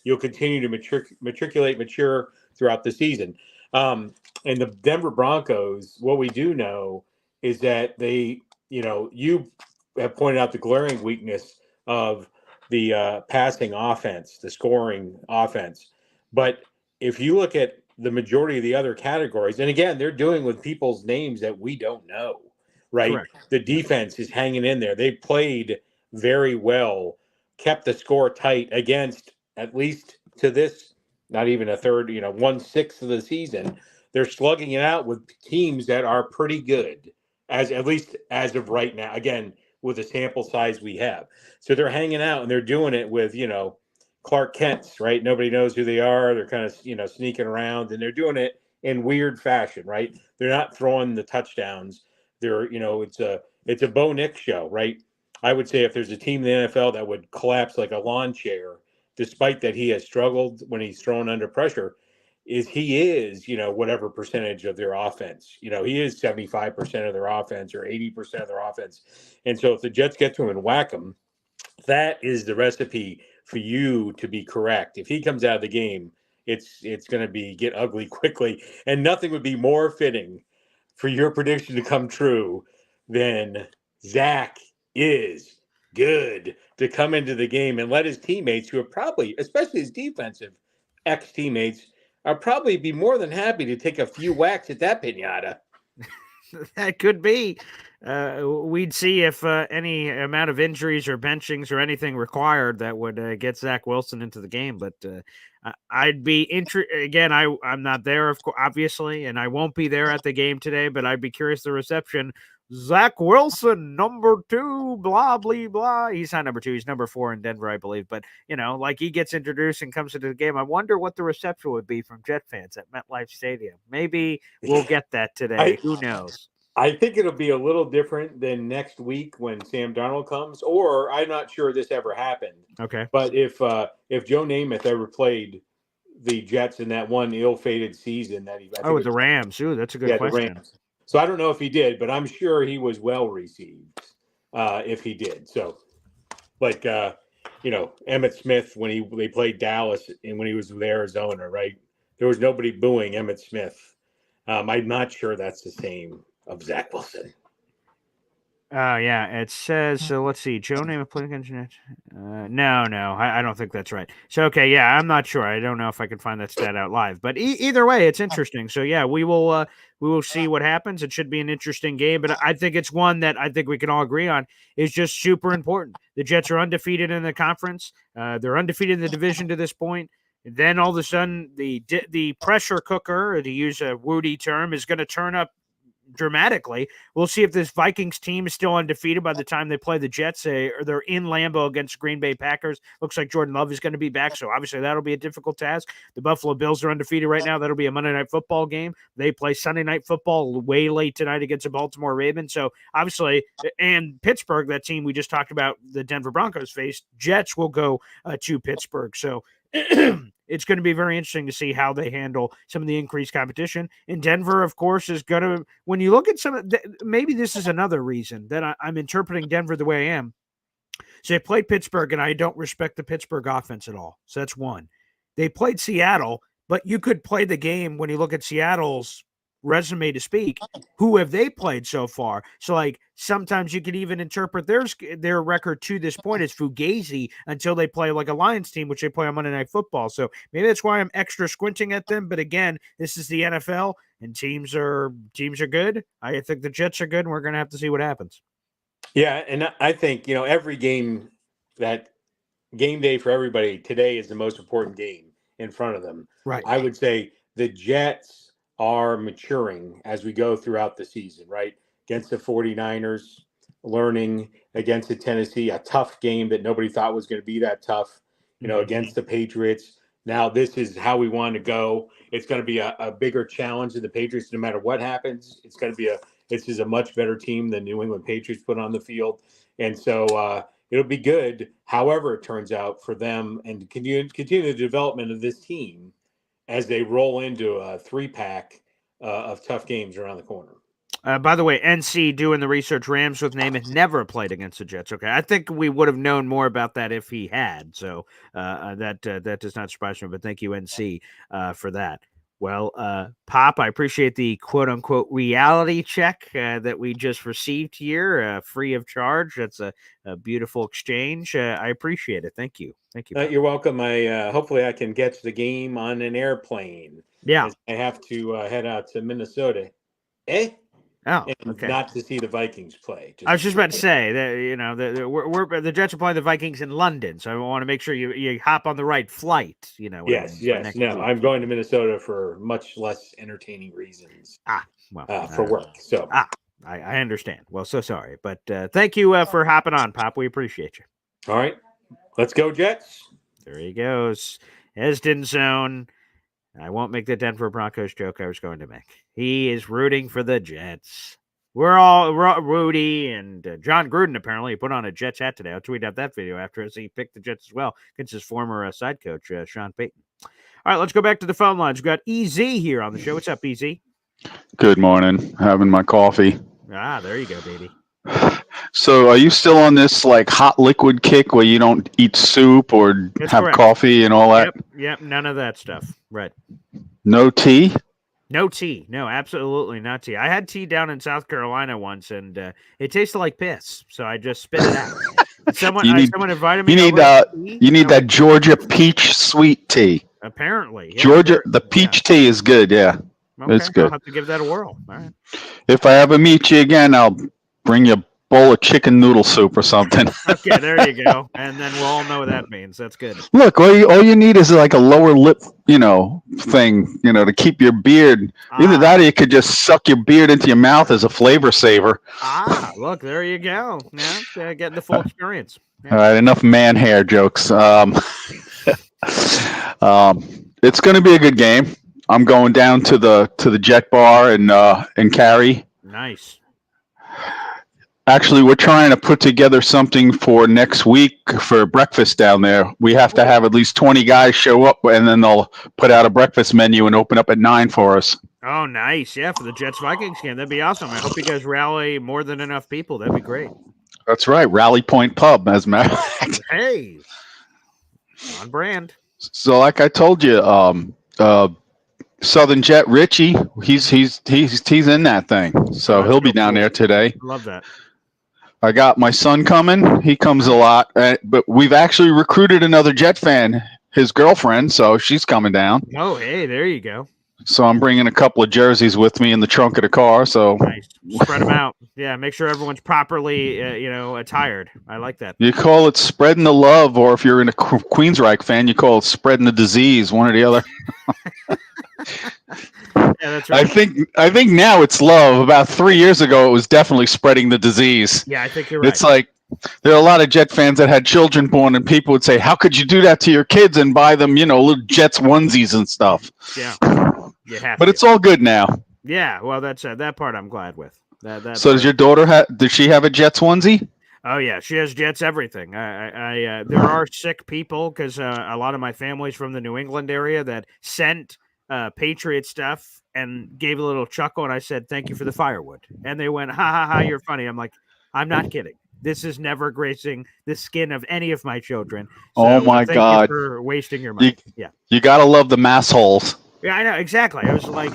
You'll continue to mature throughout the season. And the Denver Broncos, what we do know is that they, you have pointed out the glaring weakness of the passing offense, the scoring offense. But if you look at the majority of the other categories, and again, they're doing with people's names that we don't know, right? Correct. The defense is hanging in there. They played very well, kept the score tight against, at least to this, not even a third, 1/6 of the season. They're slugging it out with teams that are pretty good, as at least as of right now. Again, with the sample size we have, so they're hanging out and they're doing it with Clark Kent's, right? Nobody knows who they are. They're kind of sneaking around, and they're doing it in weird fashion, right? They're not throwing the touchdowns. They're it's a Bo Nix show, right? I would say if there's a team in the NFL that would collapse like a lawn chair, despite that he has struggled when he's thrown under pressure, he is whatever percentage of their offense. He is 75% of their offense or 80% of their offense. And so if the Jets get to him and whack him, that is the recipe for you to be correct. If he comes out of the game, it's going to get ugly quickly, and nothing would be more fitting for your prediction to come true than Zach is good to come into the game and let his teammates, who are probably, especially his defensive ex-teammates, are probably be more than happy to take a few whacks at that pinata. That could be. We'd see if any amount of injuries or benchings or anything required that would get Zach Wilson into the game. But I'd be interested. Again, I'm not there, of course, obviously, and I won't be there at the game today. But I'd be curious the reception. Zach Wilson, number 2, blah, blah, blah. He's not number 2. He's number 4 in Denver, I believe. But, like he gets introduced and comes into the game. I wonder what the reception would be from Jet fans at MetLife Stadium. Maybe we'll get that today. Who knows? I think it'll be a little different than next week when Sam Darnold comes, or I'm not sure this ever happened. Okay. But if Joe Namath ever played the Jets in that one ill-fated season that he with the Rams. Ooh, that's a good question. The Rams. So I don't know if he did, but I'm sure he was well received if he did. So, like, Emmitt Smith when they played Dallas and when he was with Arizona, right? There was nobody booing Emmitt Smith. I'm not sure that's the same of Zach Wilson. Yeah, it says, so let's see, Joe Namath played against Jets. No, I don't think that's right. So, okay, yeah, I'm not sure. I don't know if I can find that stat out live, but either way, it's interesting. So, yeah, we will see what happens. It should be an interesting game, but I think it's one that I think we can all agree on is just super important. The Jets are undefeated in the conference. They're undefeated in the division to this point. And then all of a sudden, the pressure cooker, to use a Wudi term, is going to turn up dramatically. We'll see if this Vikings team is still undefeated by the time they play the Jets, or they're in Lambeau against Green Bay Packers. Looks like Jordan Love is going to be back, so obviously that'll be a difficult task. The Buffalo Bills are undefeated right now. That'll be a Monday Night Football game. They play Sunday Night Football way late tonight against the Baltimore Ravens. So obviously, and Pittsburgh, that team we just talked about, the Denver Broncos faced, Jets will go to Pittsburgh. So it's going to be very interesting to see how they handle some of the increased competition. And Denver, of course, is going to, when you look at maybe this is another reason that I'm interpreting Denver the way I am. So they played Pittsburgh, and I don't respect the Pittsburgh offense at all. So that's one. They played Seattle, but you could play the game when you look at Seattle's resume to speak. Who have they played so far? So, like, sometimes you could even interpret their record to this point as fugazi until they play like a Lions team, which they play on Monday Night Football. So maybe that's why I'm extra squinting at them. But again, this is the NFL, and teams are good. I think the Jets are good, and we're going to have to see what happens. Yeah, and I think, every game, that game day for everybody today is the most important game in front of them. Right. I would say the Jets are maturing as we go throughout the season, right? Against the 49ers, learning against the Tennessee, a tough game that nobody thought was going to be that tough, against the Patriots. Now, this is how we want to go. It's going to be a bigger challenge to the Patriots no matter what happens. It's going to be this is a much better team than New England Patriots put on the field. And so it'll be good, however it turns out for them, and continue the development of this team as they roll into a 3-pack of tough games around the corner. By the way, NC doing the research, Rams with Namath never played against the Jets. Okay, I think we would have known more about that if he had. So that does not surprise me. But thank you, NC, for that. Well, Pop, I appreciate the quote-unquote reality check that we just received here, free of charge. That's a beautiful exchange. I appreciate it. Thank you. Thank you. You're welcome. Hopefully I can get to the game on an airplane. Yeah. I have to head out to Minnesota. Oh, and okay. Not to see the Vikings play. I was just about to say that the Jets are playing the Vikings in London, so I want to make sure you hop on the right flight. Yes. No, I'm going to Minnesota for much less entertaining reasons. For work. So I understand. Well, so sorry, but thank you for hopping on, Pop. We appreciate you. All right, let's go Jets. There he goes. Esden Zone. I won't make the Denver Broncos joke I was going to make. He is rooting for the Jets. We're all Rudy and John Gruden apparently put on a Jets hat today. I'll tweet out that video after as he picked the Jets as well against his former side coach, Sean Payton. All right, let's go back to the phone lines. We've got EZ here on the show. What's up, EZ? Good morning. Having my coffee. Ah, there you go, baby. So are you still on this like hot liquid kick where you don't eat soup or That's have correct. coffee and all that? Yep, none of that stuff. Right. No tea? No tea. No, absolutely not tea. I had tea down in South Carolina once, and it tasted like piss, so I just spit it out. Someone invited me. You need that Georgia peach sweet tea. Apparently, yeah, Georgia, the peach tea is good. Yeah, okay, it's good. I'll have to give that a whirl. All right. If I ever meet you again, I'll bring you a bowl of chicken noodle soup or something. Okay, there you go. And then we'll all know what that means. That's good. Look, all you need is like a lower lip, thing, to keep your beard. Either that or you could just suck your beard into your mouth as a flavor saver. Look, there you go. Yeah, getting the full experience. Yeah. All right, enough man hair jokes. It's going to be a good game. I'm going down to the Jet Bar and Cary. Nice. Actually, we're trying to put together something for next week for breakfast down there. We have to have at least 20 guys show up, and then they'll put out a breakfast menu and open up at 9 for us. Oh, nice. Yeah, for the Jets-Vikings game. That'd be awesome. I hope you guys rally more than enough people. That'd be great. That's right. Rally Point Pub, as a matter of fact. Hey. On brand. So, like I told you, Southern Jet Richie, he's in that thing. So he'll be down there today. Love that. I got my son coming. He comes a lot, but we've actually recruited another Jet fan, his girlfriend, so she's coming down. Oh, hey, there you go. So I'm bringing a couple of jerseys with me in the trunk of the car. So nice. Spread them out. Yeah, make sure everyone's properly, attired. I like that. You call it spreading the love, or if you're in a Queensryche fan, you call it spreading the disease. One or the other. Yeah, that's right. I think now it's love. About 3 years ago, it was definitely spreading the disease. Yeah, I think you're right. It's like there are a lot of Jet fans that had children born, and people would say, "How could you do that to your kids and buy them, little Jets onesies and stuff?" Yeah, you have. But it's all good now. Yeah, well, that's that part I'm glad with. So does your daughter does she have a Jets onesie? Oh yeah, she has Jets everything. There are sick people because a lot of my family's from the New England area that sent Patriot stuff and gave a little chuckle, and I said, "Thank you for the firewood." And they went, "Ha ha ha, you're funny." I'm like, I'm not kidding. This is never gracing the skin of any of my children. So, oh my God! Thank you for wasting your money. You gotta love the mass holes. Yeah, I know exactly. I was like,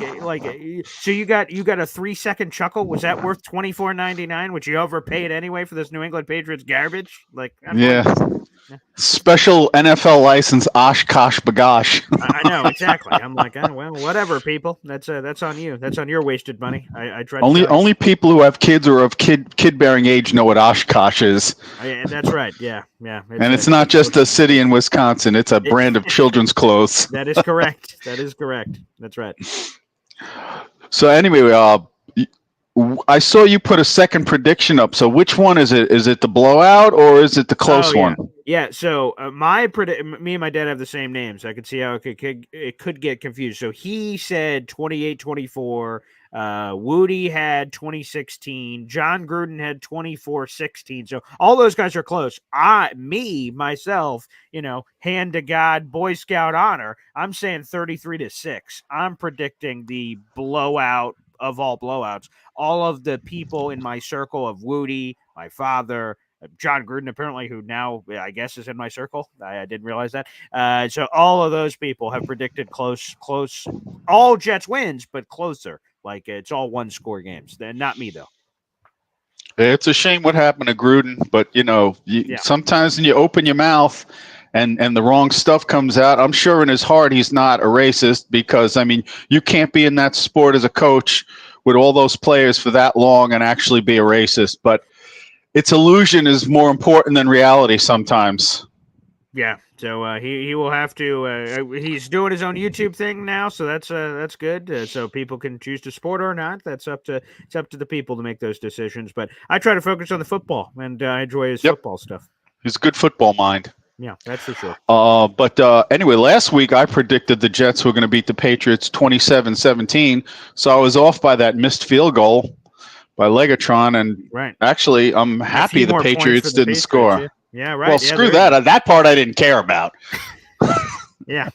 so you got a 3-second chuckle. Was that worth $24.99? Which you overpaid anyway for this New England Patriots garbage? Yeah. Special NFL license, Oshkosh Bagosh. I know exactly. I'm like, well, whatever, people. That's on you. That's on your wasted money. I tried. Only people who have kids or of kid bearing age know what Oshkosh is. That's right. Yeah. And it's not just a city in Wisconsin. It's a brand of children's clothes. That is correct. That's right. So anyway, I saw you put a second prediction up. So which one is it? Is it the blowout or is it the close one? Yeah. So me and my dad have the same names. I could see how it could get confused. So he said 28-24. Wudi had 2016. John Gruden had 24-16. So all those guys are close. Myself, hand to God, Boy Scout honor. I'm saying 33-6. I'm predicting the blowout of all blowouts. All of the people in my circle of Wudi, my father, John Gruden, apparently, who now I guess is in my circle. I didn't realize that. So all of those people have predicted close. All Jets wins, but closer. Like it's all one-score games. Not me though. It's a shame what happened to Gruden, but sometimes when you open your mouth and the wrong stuff comes out, I'm sure in his heart he's not a racist because you can't be in that sport as a coach with all those players for that long and actually be a racist. But its illusion is more important than reality sometimes. Yeah, so he will have to. He's doing his own YouTube thing now, so that's good. So people can choose to support or not. It's up to the people to make those decisions. But I try to focus on the football, and I enjoy his Yep. football stuff. He's a good football mind. Yeah, that's for sure. But anyway, last week I predicted the Jets were going to beat the Patriots 27-17. So I was off by that missed field goal by Legatron. And Right. actually, I'm A happy few the more points for Patriots the didn't Patriots, score. Yeah, right. Well, Yeah, screw there you that. That part I didn't care about. Yeah.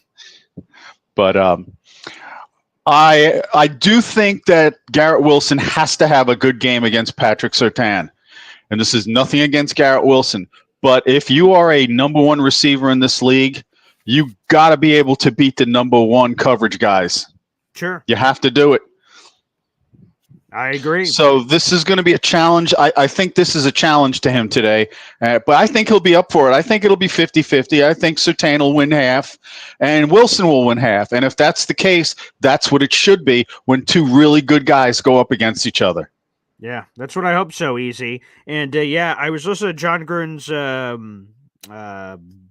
But I do think that Garrett Wilson has to have a good game against Patrick Surtain. And this is nothing against Garrett Wilson. But if you are a number one receiver in this league, you got to be able to beat the number one coverage guys. Sure. You have to do it. I agree. So this is going to be a challenge. I think this is a challenge to him today. But I think he'll be up for it. I think it'll be 50-50. I think Surtain will win half and Wilson will win half. And if that's the case, that's what it should be when two really good guys go up against each other. Yeah, that's what I hope so, Easy. And yeah, I was listening to John Gruden's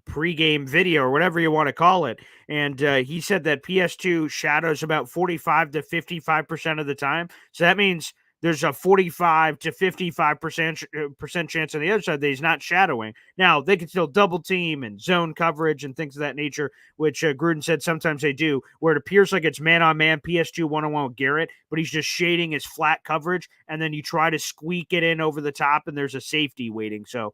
pregame video or whatever you want to call it. And he said that PS2 shadows about 45 to 55% of the time. So that means there's a 45 to 55% chance on the other side that he's not shadowing. Now, they can still double team and zone coverage and things of that nature, which Gruden said sometimes they do, where it appears like it's man-on-man, PS2 one-on-one with Garrett, but he's just shading his flat coverage, and then you try to squeak it in over the top, and there's a safety waiting. So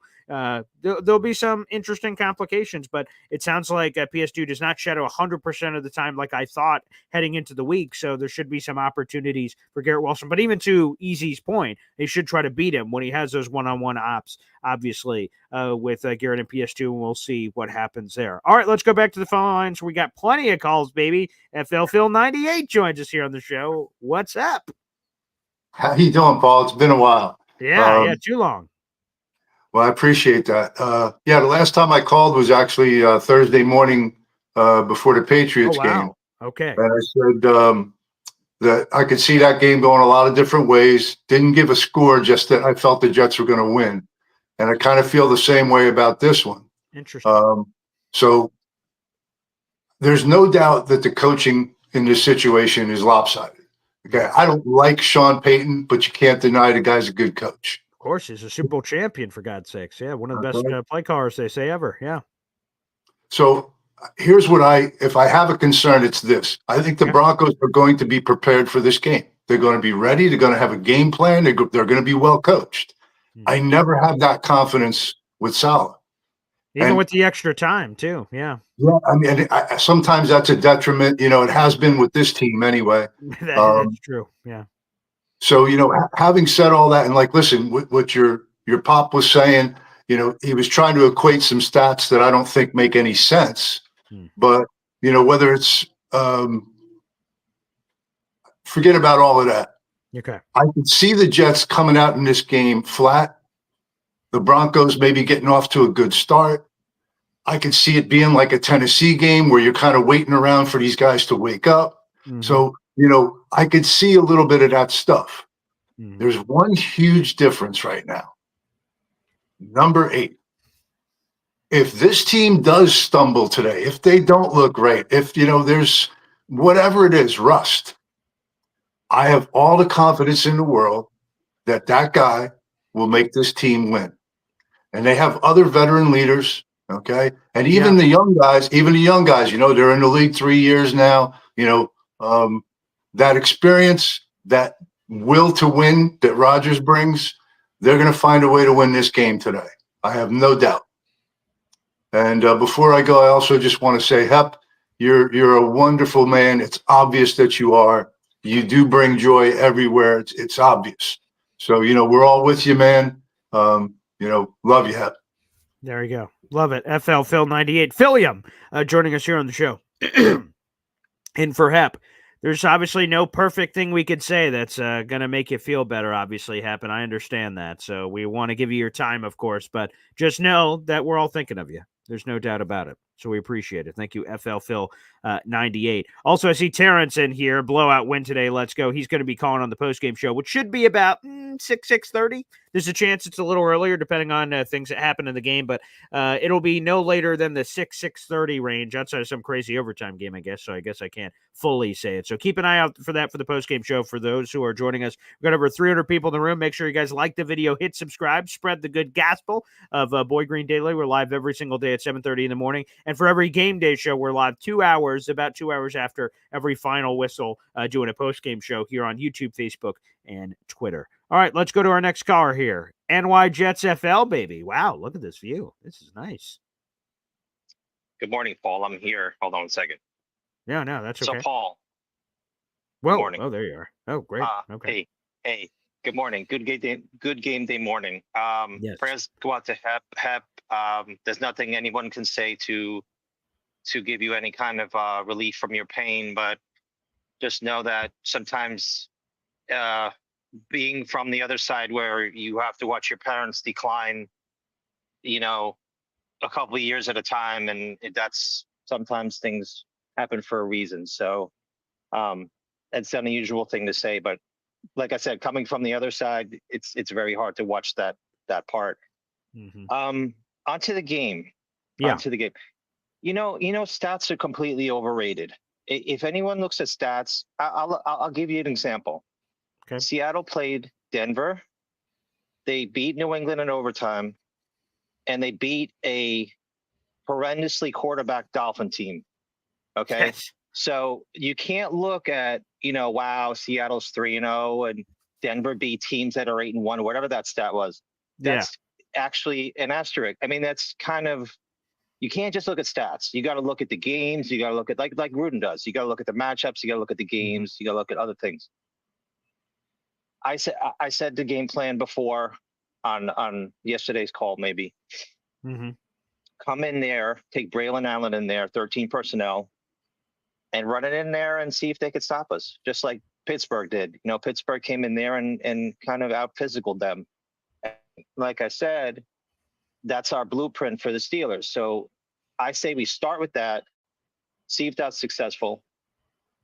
there'll be some interesting complications, but it sounds like PS2 does not shadow 100% of the time like I thought heading into the week, so there should be some opportunities for Garrett Wilson. But even to Easy's point, they should try to beat him when he has those one-on-one ops, obviously, with Garrett and PS2, and we'll see what happens there. All right, let's go back to the phone lines. We got plenty of calls, baby. FL Phil 98 joins us here on the show. What's up? How you doing, Paul? It's been a while. Yeah, too long. Well, I appreciate that. The last time I called was actually Thursday morning before the Patriots game. Okay. And I said that I could see that game going a lot of different ways. Didn't give a score, just that I felt the Jets were going to win. And I kind of feel the same way about this one. Interesting. So there's no doubt that the coaching in this situation is lopsided. Okay, I don't like Sean Payton, but you can't deny the guy's a good coach. Of course, he's a Super Bowl champion, for God's sakes. Yeah, one of the best play callers they say ever. Yeah. So here's what if I have a concern, it's this. I think the Broncos are going to be prepared for this game. They're going to be ready. They're going to have a game plan. They're going to be well coached. I never have that confidence with Saleh. Even with the extra time, too. Yeah. Yeah, I mean, sometimes that's a detriment. It has been with this team anyway. That's true. Yeah. So, having said all that, and listen, what your pop was saying, he was trying to equate some stats that I don't think make any sense. But, whether it's forget about all of that. Okay. I can see the Jets coming out in this game flat. The Broncos maybe getting off to a good start. I could see it being like a Tennessee game where you're kind of waiting around for these guys to wake up. Mm-hmm. So, I could see a little bit of that stuff. Mm-hmm. There's one huge difference right now. Number 8. If this team does stumble today, if they don't look right, if, there's whatever it is, rust, I have all the confidence in the world that guy will make this team win. And they have other veteran leaders, okay? And even the young guys, they're in the league 3 years now, that experience, that will to win that Rodgers brings, they're going to find a way to win this game today. I have no doubt. And before I go, I also just want to say, Hep, you're a wonderful man. It's obvious that you are. You do bring joy everywhere. It's obvious. So, we're all with you, man. Love you, Hep. There you go. Love it. FL Phil 98. Philium joining us here on the show. And for Hep, there's obviously no perfect thing we could say that's going to make you feel better, obviously, Hep, and I understand that. So we want to give you your time, of course, but just know that we're all thinking of you. There's no doubt about it. So we appreciate it. Thank you, FL Phil 98. Also, I see Terrence in here. Blowout win today. Let's go. He's going to be calling on the postgame show, which should be about 6:30. There's a chance it's a little earlier, depending on things that happen in the game, but it'll be no later than the 6:30 range, outside of some crazy overtime game, I guess. So I guess I can't fully say it. So keep an eye out for that for the post game show. For those who are joining us, we've got over 300 people in the room. Make sure you guys like the video, hit subscribe, spread the good gospel of Boy Green Daily. We're live every single day at 7:30 in the morning, and for every game day show, we're live about 2 hours after every final whistle, doing a post game show here on YouTube, Facebook, and Twitter. All right, let's go to our next caller here. NY Jets FL, baby. Wow, look at this view. This is nice. Good morning, Paul. I'm here. Hold on a second. No, that's okay. So, Paul. Whoa. Good morning. Oh, there you are. Oh, great. Okay. Hey. Good morning. Good game day morning. Yes. Prayers go out to Hep. There's nothing anyone can say to give you any kind of relief from your pain, but just know that sometimes being from the other side where you have to watch your parents decline, a couple of years at a time, and that's sometimes things happen for a reason. So it's an unusual thing to say, but like I said, coming from the other side, it's very hard to watch that part. Mm-hmm. Onto the game. Yeah. Onto the game. Stats are completely overrated. If anyone looks at stats, I'll give you an example. Okay. Seattle played Denver. They beat New England in overtime, and they beat a horrendously quarterback Dolphin team. Okay. Yes. So you can't look at, wow, Seattle's 3-0 and Denver beat teams that are 8-1, whatever that stat was. That's actually an asterisk. I mean, that's kind of, you can't just look at stats. You got to look at the games. You got to look at like Gruden does. You got to look at the matchups. You got to look at the games. You got to look at other things. I said the game plan before on yesterday's call, maybe. Mm-hmm. Come in there, take Braylon Allen in there, 13 personnel, and run it in there and see if they could stop us, just like Pittsburgh did. Pittsburgh came in there and kind of out-physicaled them. Like I said, that's our blueprint for the Steelers. So I say we start with that, see if that's successful,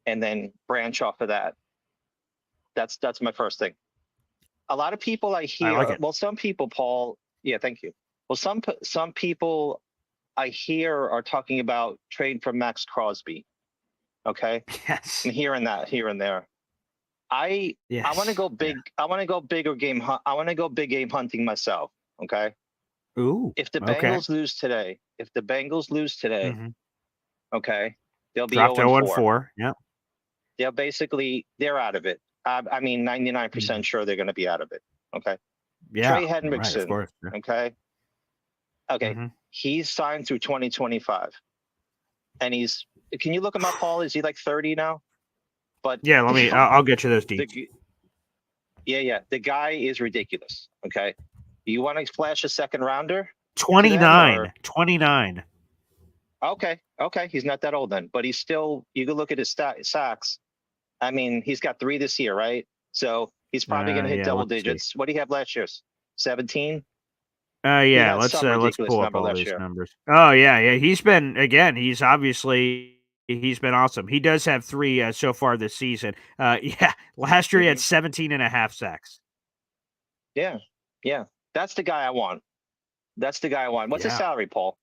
and then branch off of that. That's my first thing. A lot of people I hear, some people, Paul, yeah, thank you. Well, some people I hear are talking about trade for Max Crosby. Okay. Yes. I'm hearing that here and there. I want to go big. Yeah. I want to go bigger game. I want to go big game hunting myself. Okay. Ooh. If the Bengals lose today, mm-hmm. Okay, they'll be dropped 0-4. Yeah. They're out of it. I mean, 99% sure they're going to be out of it. Okay. Yeah. Trey Hendrickson. Right, of course. Yeah. Okay. Okay. He's signed through 2025, and can you look him up, Paul? Is he like 30 now? But yeah, I'll get you those details. Yeah. The guy is ridiculous. Okay. You want to flash a second rounder? 29. Okay. He's not that old then, but he's still, you can look at his sacks. I mean, he's got 3 this year, right? So he's probably going to hit double digits. See. What do you have last year? 17? Yeah, let's pull up all these numbers. Oh, yeah. He's been awesome. He does have 3 so far this season. Last year he had 17 and a half sacks. Yeah. That's the guy I want. What's his salary, Paul?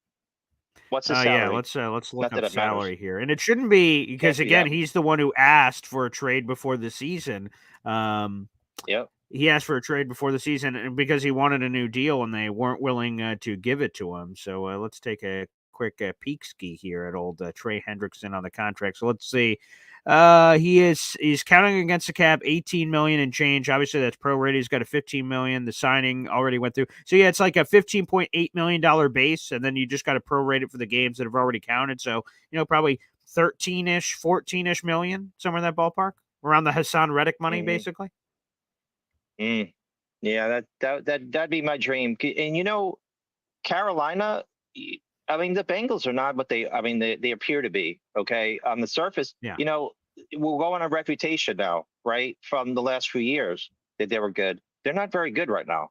What's his salary? Yeah, let's look up salary here. And it shouldn't be, because again, he's the one who asked for a trade before the season. Yep. He asked for a trade before the season because he wanted a new deal and they weren't willing to give it to him. So let's take a quick peek ski here at old Trey Hendrickson on the contract. So let's see. He's counting against the cap, 18 million and change. Obviously that's prorated. He's got a 15 million. The signing already went through. So yeah, it's like a $15.8 million base. And then you just got to prorate it for the games that have already counted. So, probably 13-ish, 14-ish million, somewhere in that ballpark, around the Hassan Reddick money, basically. Yeah, that'd be my dream. And Carolina, I mean, the Bengals are not what they appear to be. Okay, on the surface, we'll go on a reputation now, right, from the last few years that they were good. They're not very good right now.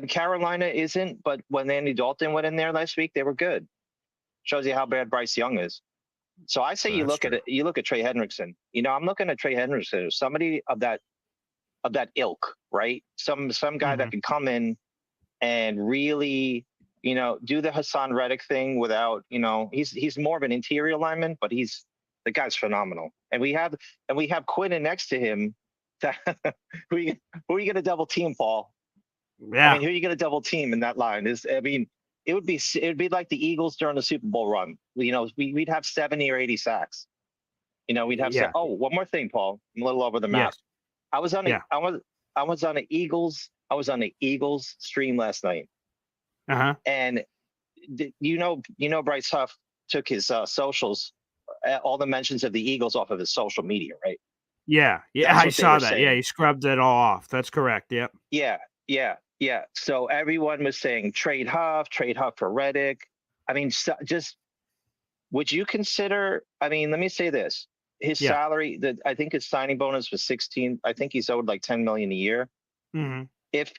Carolina isn't, but when Andy Dalton went in there last week, they were good. Shows you how bad Bryce Young is. So I say you look at Trey Hendrickson. I'm looking at Trey Hendrickson, somebody of that ilk, right? Some guy that can come in and really, do the Hassan Reddick thing without, he's more of an interior lineman, but the guy's phenomenal. And we have Quinn next to him. Who are you going to double team, Paul? Yeah. I mean, who are you going to double team in that line? It would be like the Eagles during the Super Bowl run. We'd have 70 or 80 sacks. We'd have one more thing, Paul. I'm a little over the map. Yes. I was on the Eagles stream last night. And Bryce Huff took his socials, all the mentions of the Eagles off of his social media, right? Yeah. I saw that. Saying. Yeah, he scrubbed it all off. That's correct. Yep. Yeah. So everyone was saying trade Huff for Reddick. I mean, just would you consider? I mean, let me say this: his salary, I think his signing bonus was 16. I think he's owed like 10 million a year. If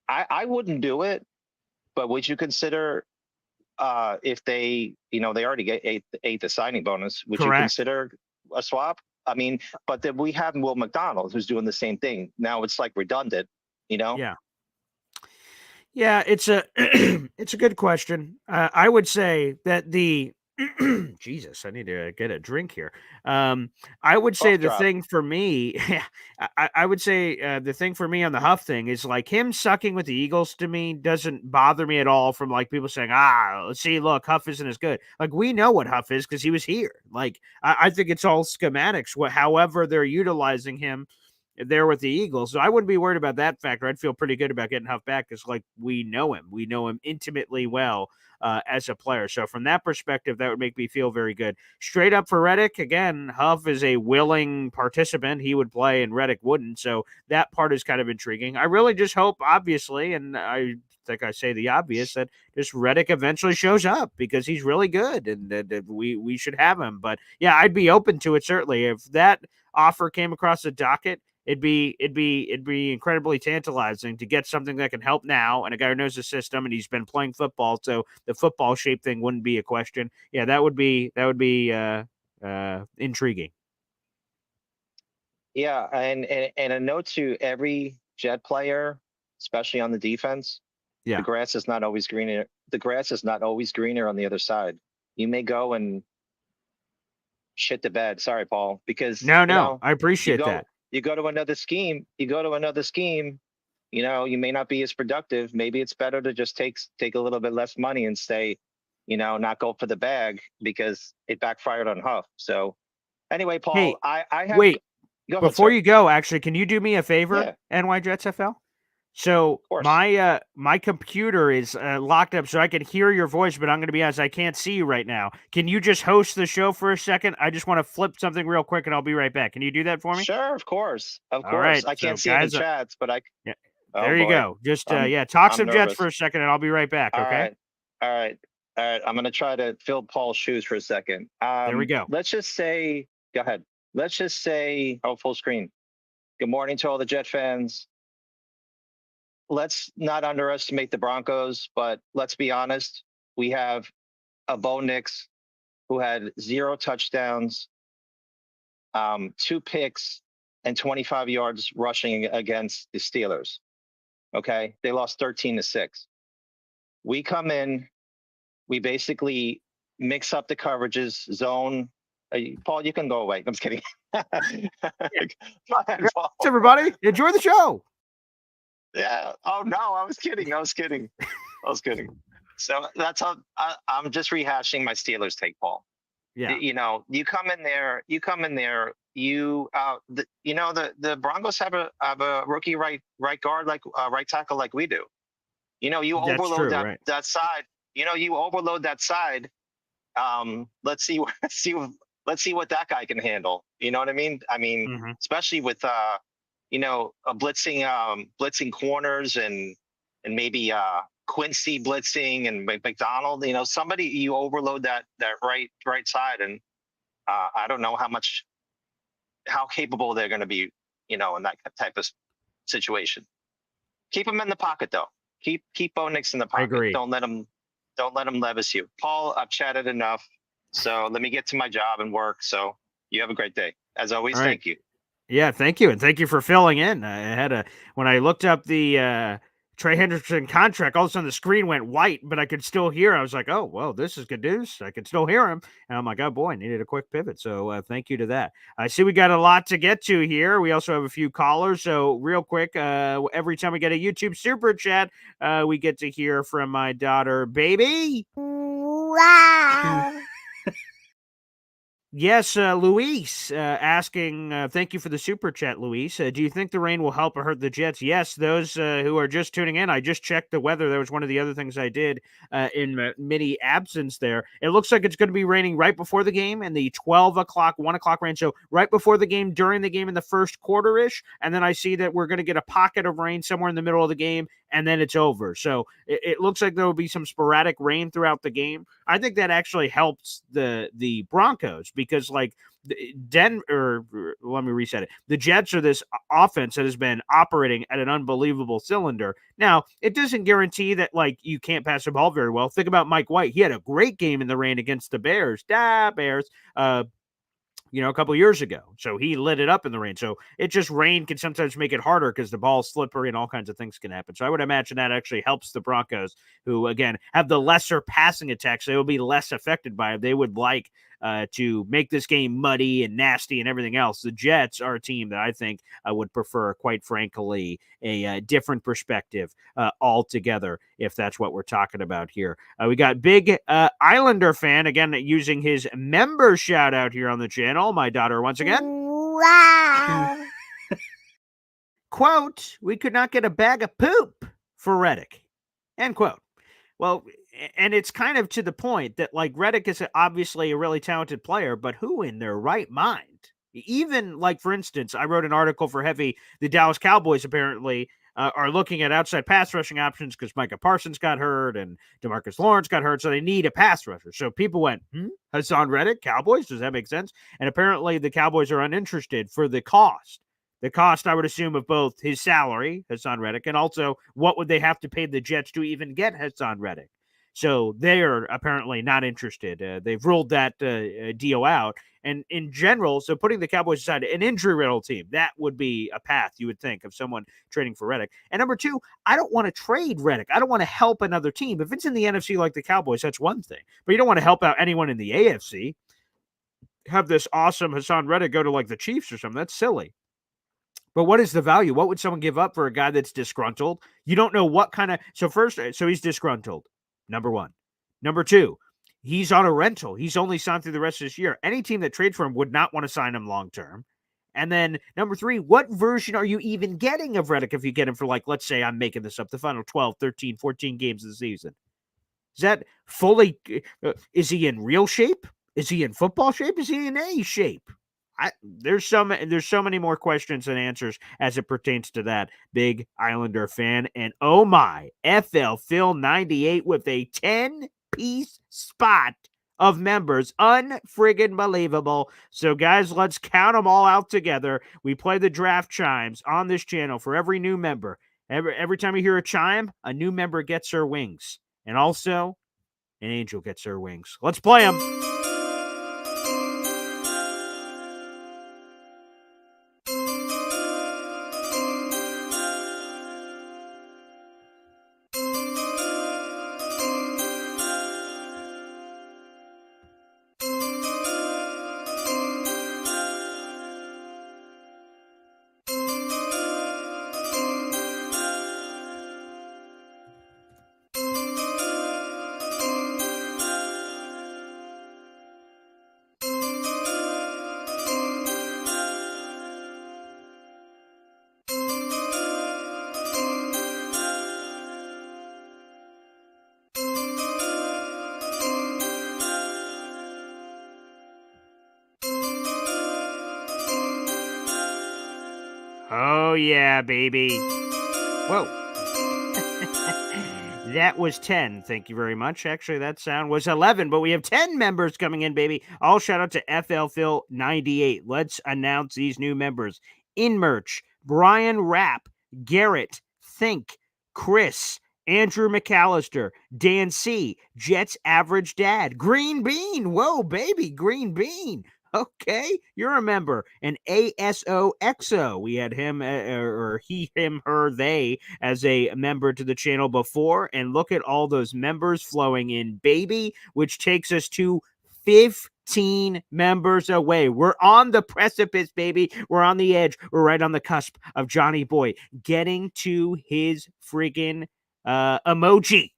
I wouldn't do it, but would you consider if they already get ate the signing bonus? Would you consider a swap? I mean, but then we have Will McDonald who's doing the same thing. Now it's like redundant, Yeah. Yeah, it's a it's a good question. I would say that the Jesus, I need to get a drink here. I would say the thing for me, I would say the thing for me on the Huff thing is like him sucking with the Eagles to me doesn't bother me at all. From like people saying, see, look, Huff isn't as good. Like we know what Huff is because he was here. Like I think it's all schematics. However they're utilizing him there with the Eagles. So I wouldn't be worried about that factor. I'd feel pretty good about getting Huff back because, like, we know him intimately well as a player. So from that perspective, that would make me feel very good. Straight up for Reddick, again, Huff is a willing participant. He would play and Reddick wouldn't. So that part is kind of intriguing. I really just hope, obviously, and I think I say the obvious, that just Reddick eventually shows up because he's really good and that we should have him. But yeah, I'd be open to it certainly. If that offer came across the docket, it'd be incredibly tantalizing to get something that can help now, and a guy who knows the system and he's been playing football, so the football shape thing wouldn't be a question. Yeah, that would be intriguing. Yeah, and a note to every Jet player, especially on the defense. Yeah, the grass is not always greener. The grass is not always greener on the other side. You may go and shit the bed. Sorry, Paul, because no, I appreciate that. You go to another scheme. You may not be as productive. Maybe it's better to just take a little bit less money and stay, not go for the bag because it backfired on Huff. So anyway, Paul, hey, I have wait. Before you go, actually, can you do me a favor, NY Jets FL? So my computer is locked up, so I can hear your voice, but I'm going to be honest, I can't see you right now. Can you just host the show for a second? I just want to flip something real quick, and I'll be right back. Can you do that for me? Sure, of course. All right, I can't see any chats, but I. Yeah. There you go. Just talk some Jets for a second, and I'll be right back. Okay. All right. I'm going to try to fill Paul's shoes for a second. There we go. Let's just say, go ahead. Let's just say, full screen. Good morning to all the Jet fans. Let's not underestimate the Broncos, but let's be honest. We have a Bo Nix who had 0 touchdowns, 2 picks, and 25 yards rushing against the Steelers. Okay, they lost 13-6. We come in, we basically mix up the coverages, zone. Paul, you can go away. I'm just kidding. Go ahead, Paul. Everybody, enjoy the show. Yeah. Oh no, I was kidding. So that's how I'm just rehashing my Steelers take, Paul. Yeah. You come in there. The Broncos have a rookie right guard, like right tackle, like we do. You overload that side. You overload that side. Let's see what that guy can handle. You know what I mean? Especially with blitzing corners and maybe Quincy blitzing and McDonald. Somebody, you overload that right side, and I don't know how capable they're going to be, in that type of situation. Keep them in the pocket though. Keep Bo Nix in the pocket. I agree. Don't let him levis you. Paul, I've chatted enough, so let me get to my job and work. So you have a great day. As always, thank you. Yeah, thank you, and thank you for filling in. I had when I looked up the Trey Hendrickson contract, all of a sudden the screen went white, but I could still hear. I was like, "Oh, well, this is good news." I could still hear him, and I'm like, "Oh boy, I needed a quick pivot." So thank you to that. I see we got a lot to get to here. We also have a few callers. So real quick, every time we get a YouTube super chat, we get to hear from my daughter, baby. Wow. Yes, Luis asking, thank you for the super chat, Luis. Do you think the rain will help or hurt the Jets? Yes, those who are just tuning in, I just checked the weather. That was one of the other things I did in mini absence there. It looks like it's going to be raining right before the game and the 12 o'clock, 1 o'clock rain. So right before the game, during the game in the first quarter-ish. And then I see that we're going to get a pocket of rain somewhere in the middle of the game, and then it's over. So it looks like there will be some sporadic rain throughout the game. I think that actually helps the Broncos because, like, Denver, let me reset it. The Jets are this offense that has been operating at an unbelievable cylinder. Now, it doesn't guarantee that, like, you can't pass the ball very well. Think about Mike White. He had a great game in the rain against the Bears. Bears. A couple years ago. So he lit it up in the rain. So it just rain can sometimes make it harder because the ball's slippery and all kinds of things can happen. So I would imagine that actually helps the Broncos, who, again, have the lesser passing attacks. They will be less affected by it. They would like to make this game muddy and nasty and everything else. The Jets are a team that I think I would prefer, quite frankly, a different perspective altogether, if that's what we're talking about here. We got big Islander fan, again, using his member shout out here on the channel. My daughter, once again. Wow. Quote, we could not get a bag of poop for Reddick. End quote. Well, and it's kind of to the point that, like, Reddick is obviously a really talented player, but who in their right mind? Even, like, for instance, I wrote an article for Heavy. The Dallas Cowboys apparently are looking at outside pass rushing options because Micah Parsons got hurt and DeMarcus Lawrence got hurt, so they need a pass rusher. So people went, Hassan Reddick, Cowboys? Does that make sense? And apparently the Cowboys are uninterested for the cost. The cost, I would assume, of both his salary, Hassan Reddick, and also what would they have to pay the Jets to even get Hassan Reddick. So they are apparently not interested. They've ruled that deal out. And in general, so putting the Cowboys aside, an injury-riddled team, that would be a path you would think of someone trading for Reddick. And number two, I don't want to trade Reddick. I don't want to help another team. If it's in the NFC like the Cowboys, that's one thing. But you don't want to help out anyone in the AFC. Have this awesome Hassan Reddick go to, like, the Chiefs or something. That's silly. But what is the value? What would someone give up for a guy that's disgruntled? You don't know what kind of... So he's disgruntled. Number one. Number two, he's on a rental. He's only signed through the rest of this year. Any team that trades for him would not want to sign him long-term. And then number three, what version are you even getting of Reddick if you get him for, like, let's say I'm making this up, the final 12, 13, 14 games of the season? Is that fully... is he in real shape? Is he in football shape? Is he in A shape? There's so many more questions than answers as it pertains to that big Islander fan. And oh my, FL Phil 98 with a 10-piece spot of members. Unfriggin' believable. So guys, let's count them all out together. We play the draft chimes on this channel for every new member. Every time you hear a chime, a new member gets her wings. And also, an angel gets her wings. Let's play them. Oh, yeah, baby. Whoa. That was 10. Thank you very much. Actually, that sound was 11, but we have 10 members coming in, baby. All shout out to FL Phil 98. Let's announce these new members. In merch, Brian Rapp, Garrett, Think, Chris, Andrew McAllister, Dan C, Jets Average Dad, Green Bean. Whoa, baby, Green Bean. Okay, you're a member. An ASOXO. We had him, or he, him, her, they, as a member to the channel before. And look at all those members flowing in, baby, which takes us to 15 members away. We're on the precipice, baby. We're on the edge. We're right on the cusp of Johnny Boy getting to his friggin' emoji,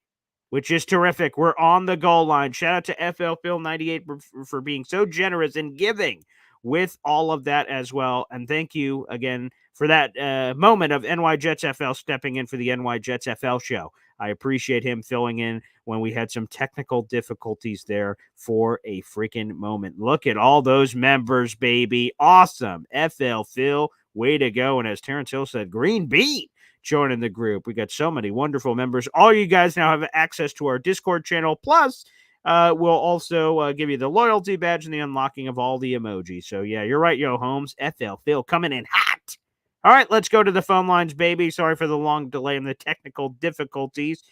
which is terrific. We're on the goal line. Shout out to FL Phil 98 for being so generous and giving with all of that as well. And thank you again for that moment of NY Jets FL stepping in for the NY Jets FL show. I appreciate him filling in when we had some technical difficulties there for a freaking moment. Look at all those members, baby. Awesome. FL Phil, way to go. And as Terrence Hill said, Green Bean joining the group. We got so many wonderful members. All you guys now have access to our Discord channel. Plus, we'll also give you the loyalty badge and the unlocking of all the emojis. So, yeah, you're right, Yo Holmes. FL Phil coming in hot. All right, let's go to the phone lines, baby. Sorry for the long delay and the technical difficulties.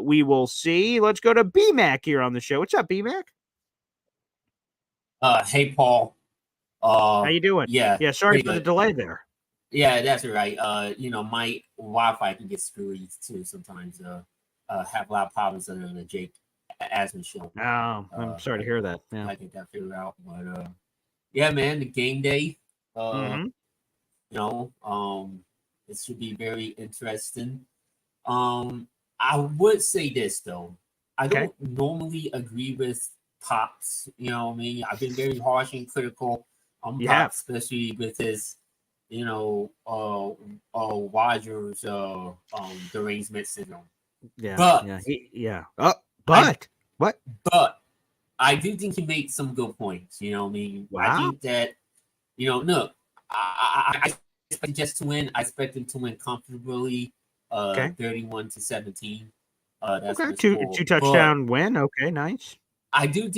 We will see. Let's go to B-Mac here on the show. What's up, B-Mac? Hey, Paul. How you doing? Yeah. Sorry for the delay there. Yeah, that's right. My Wi-Fi can get screwy too sometimes. Have a lot of problems under the Jake Asman show. Oh, I'm sorry to hear that. Yeah. I get that figured out. But yeah, man, the game day. It should be very interesting. I would say this though. I don't normally agree with Pops. You know what I mean? I've been very harsh and critical on Pops, especially with his Rogers derangement syndrome. But I do think he made some good points. You know what I mean? Wow. I think that look, I expect Jets to win. I expect them to win comfortably, 31-17. That's okay. Two touchdown win. Okay, nice. I do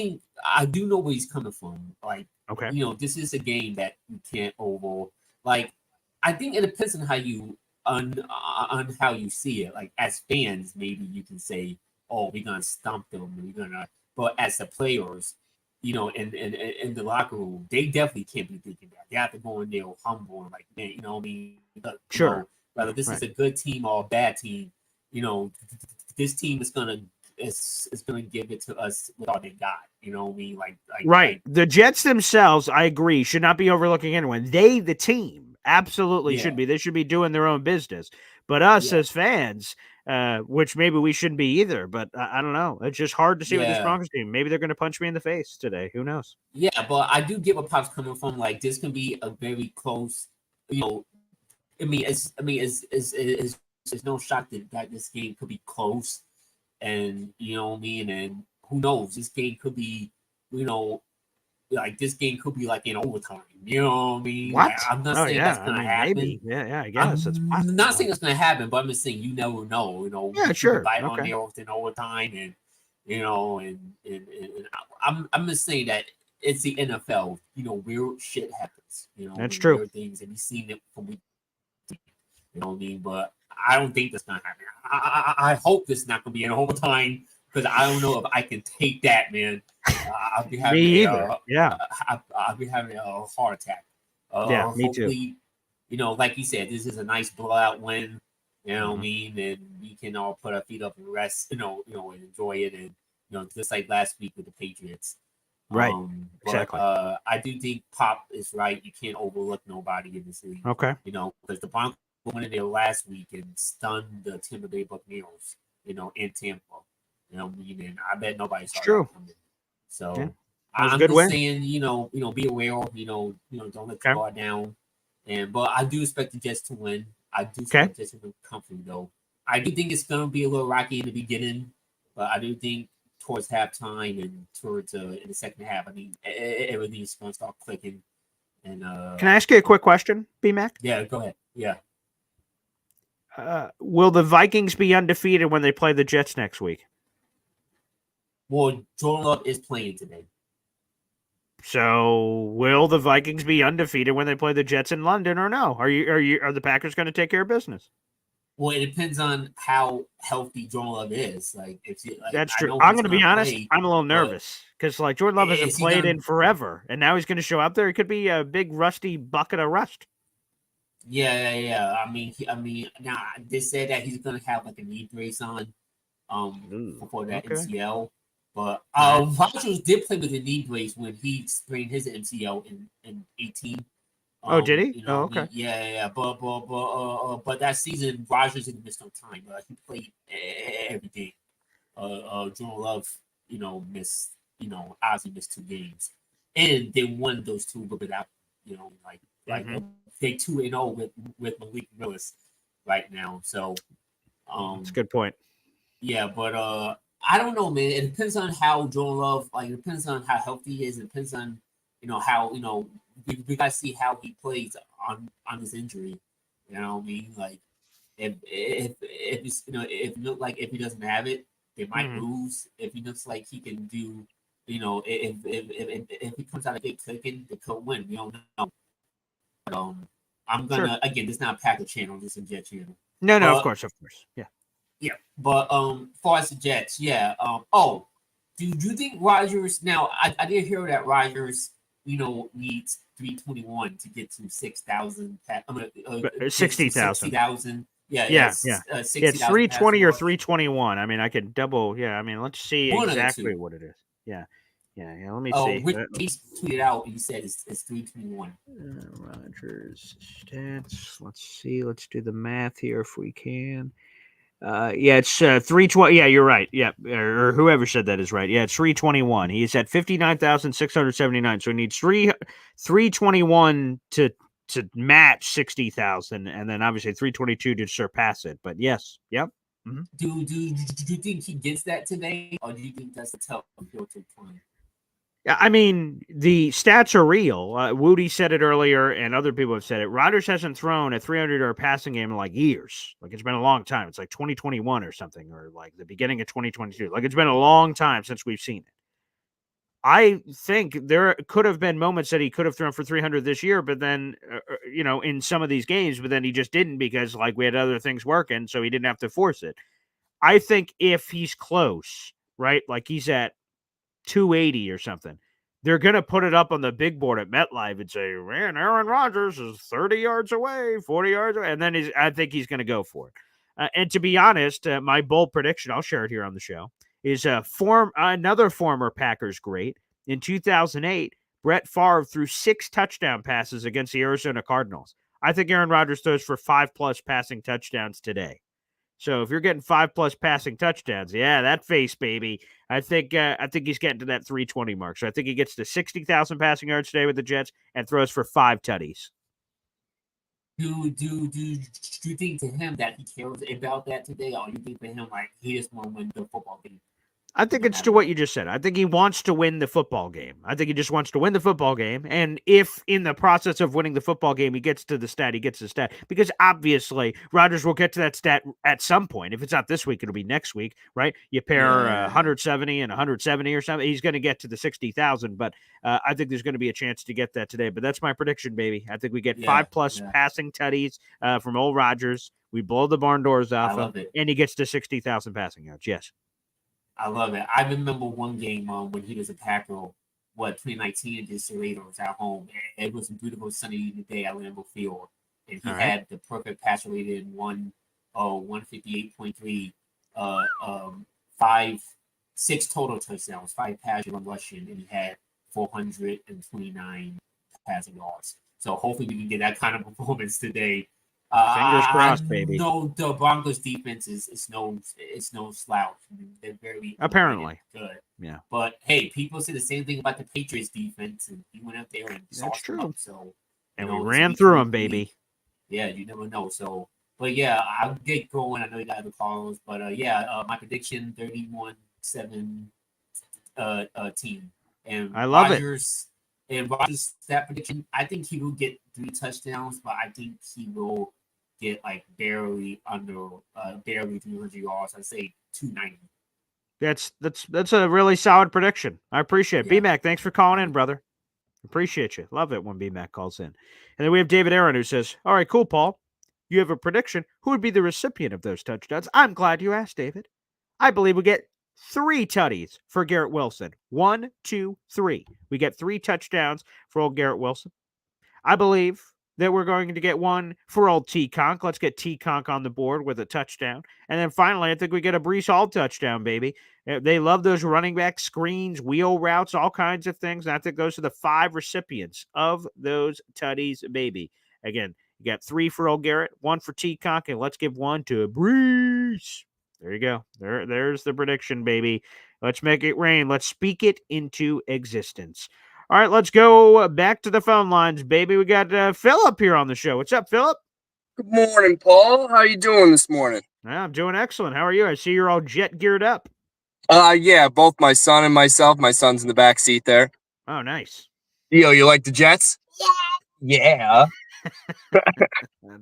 know where he's coming from. Like, okay, this is a game that you can't over. Like, I think it depends on how you on how you see it. Like, as fans, maybe you can say, "Oh, we're gonna stomp them. We're gonna." But as the players, in the locker room, they definitely can't be thinking that. They have to go in there humble and like, man, you know what I mean? Sure. Whether this is a good team or a bad team, this team is gonna give it to us with all they got. You know what I mean? Like right. The Jets themselves, I agree, should not be overlooking anyone. They, the team, absolutely should be. They should be doing their own business. But us as fans, which maybe we shouldn't be either, but I don't know. It's just hard to see with this Broncos team. Maybe they're going to punch me in the face today. Who knows? Yeah, but I do get where Pop's coming from. Like, this can be a very close, it's no shock that this game could be close. And you know what I mean, and who knows? This game could be, this game could be like in overtime. You know what I mean? What? Like, I'm not saying that's gonna happen. Maybe. Yeah, I guess it's possible. I'm not saying it's gonna happen, but I'm just saying you never know. Yeah, sure. Bite on there in overtime, and and I'm just saying that it's the NFL. Weird shit happens. That's true. Weird things, and we've seen it from week. You know what I mean? But I don't think that's gonna happen. I hope this is not gonna be an overtime, because I don't know if I can take that, man. I'll be having I'll be having a heart attack. Me too. Like you said, this is a nice blowout win. You know what I mean? And we can all put our feet up and rest. And enjoy it. And just like last week with the Patriots. Right. Exactly. I do think Pop is right. You can't overlook nobody in this league. Okay. Because the Broncos went in there last week and stunned the Tampa Bay Buccaneers, in Tampa. And I bet nobody saw that coming. So I'm just saying, be aware of, don't let your guard down. But I do expect the Jets to win. I do expect the Jets to win comfortably, though. I do think it's gonna be a little rocky in the beginning, but I do think towards halftime and towards in the second half, I mean, everything's gonna start clicking. And can I ask you a quick question, B-Mac? Yeah, go ahead. Yeah. Will the Vikings be undefeated when they play the Jets next week? Well, Jordan Love is playing today. So will the Vikings be undefeated when they play the Jets in London, or no? Are the Packers going to take care of business? Well, it depends on how healthy Jordan Love is. Like, That's I true. know I'm he's going to be gonna honest. play, I'm a little but nervous because like Jordan Love hasn't is he played gonna? in forever, and now he's going to show up there. It could be a big rusty bucket of rust. Yeah. I mean, now they said that he's gonna have like a knee brace on, before that okay. MCL. But Right. Rodgers did play with a knee brace when he sprained his MCL in 18. Oh, did he? You Oh, know, okay. but that season Rodgers didn't miss no time. He played every game. Jordan Love, missed, Ozzy missed 2 games, and they won those 2 without, they 2-0 with Malik Willis right now. So, that's a good point. Yeah, but I don't know, man. It depends on how Jordan Love, it depends on how healthy he is. It depends on, how we gotta see how he plays on his injury. You know what I mean? Like if he's, if if he doesn't have it, they might lose. If he looks like he can do, if he comes out of gate clicking, they could win. We don't know. But I'm gonna again, this is not a Packer channel, this is a Jet channel. No, of course, yeah. Yeah, but far as the Jets, yeah. Do you think Rodgers? Now, I did hear that Rodgers, needs 321 to get to 6,000. 60,000. Yeah. 60, it's 320 or 321. I mean, I could double. Yeah, I mean, let's see exactly what it is. Yeah. Let me see. He tweeted out. He said it's 321. Rodgers stats. Let's see. Let's do the math here if we can. It's 320. Yeah, you're right. Yeah, or whoever said that is right. Yeah, it's 321. He's at 59,679. So he needs 321 to match 60,000, and then obviously 322 to surpass it. But yes, yep. Mm-hmm. Do you think he gets that today, or do you think that's a tough hill to climb? Yeah, I mean, the stats are real. Wudi said it earlier, and other people have said it. Rodgers hasn't thrown a 300-yard passing game in like years. Like, it's been a long time. It's like 2021 or something, or like the beginning of 2022. Like, it's been a long time since we've seen it. I think there could have been moments that he could have thrown for 300 this year, but then, in some of these games, but then he just didn't because, like, we had other things working, so he didn't have to force it. I think if he's close, right, like he's at 280 or something, they're going to put it up on the big board at MetLife and say, man, Aaron Rodgers is 30 yards away, 40 yards away. And then I think he's going to go for it. And to be honest, my bold prediction, I'll share it here on the show, is another former Packers great. In 2008, Brett Favre threw 6 touchdown passes against the Arizona Cardinals. I think Aaron Rodgers throws for 5+ passing touchdowns today. So if you're getting 5+ passing touchdowns, yeah, that face, baby. I think he's getting to that 320 mark. So I think he gets to 60,000 passing yards today with the Jets and throws for 5 tutties. Do you think to him that he cares about that today, or you think for him like he just want to win the football game? I think it's to what you just said. I think he wants to win the football game. I think he just wants to win the football game. And if in the process of winning the football game, he gets to the stat, he gets the stat. Because obviously, Rodgers will get to that stat at some point. If it's not this week, it'll be next week, right? You pair 170 and 170 or something, he's going to get to the 60,000. But I think there's going to be a chance to get that today. But that's my prediction, baby. I think we get 5+ passing tutties from old Rodgers. We blow the barn doors off him, and he gets to 60,000 passing yards. Yes. I love it. I remember one game when he was a Packer, 2019 against the Raiders at home. It was a beautiful sunny day at Lambeau Field, and he had the perfect passer rating, 158.3, 6 total touchdowns, 5 passing, 1 rushing, and he had 429 passing yards. So hopefully we can get that kind of performance today. Fingers crossed, baby. No, the Broncos defense is no slouch. They're very apparently good. Yeah, but hey, people say the same thing about the Patriots defense, and he went up there and that's true. Up, so and we ran through them, baby. Yeah, you never know. So, but yeah, I'll get going. I know you got the calls, but my prediction 31-7 team, and I love Rodgers, it. And Rodgers' stat prediction, I think he will get 3 touchdowns, but I think he will get like barely 300 yards. I'd say 290. That's a really solid prediction. I appreciate it. B-Mac, thanks for calling in, brother. Appreciate you. Love it when B-Mac calls in. And then we have David Aaron who says, all right, cool, Paul. you have a prediction, who would be the recipient of those touchdowns? I'm glad you asked, David. I believe we get 3 tutties for Garrett Wilson. 1, 2, 3. We get 3 touchdowns for old Garrett Wilson. I believe that we're going to get 1 for old T-Conk. Let's get T-Conk on the board with a touchdown. And then finally, I think we get a Breece Hall touchdown, baby. They love those running back screens, wheel routes, all kinds of things. And I think those are the 5 recipients of those tutties, baby. Again, you got 3 for old Garrett, 1 for T-Conk, and let's give 1 to Breece. There you go. There's the prediction, baby. Let's make it rain. Let's speak it into existence. All right, let's go back to the phone lines, baby. We got Philip here on the show. What's up, Philip? Good morning, Paul. How you doing this morning? I'm doing excellent. How are you? I see you're all jet geared up. Yeah, both my son and myself. My son's in the back seat there. Oh, nice. Yo, you like the Jets? Yeah.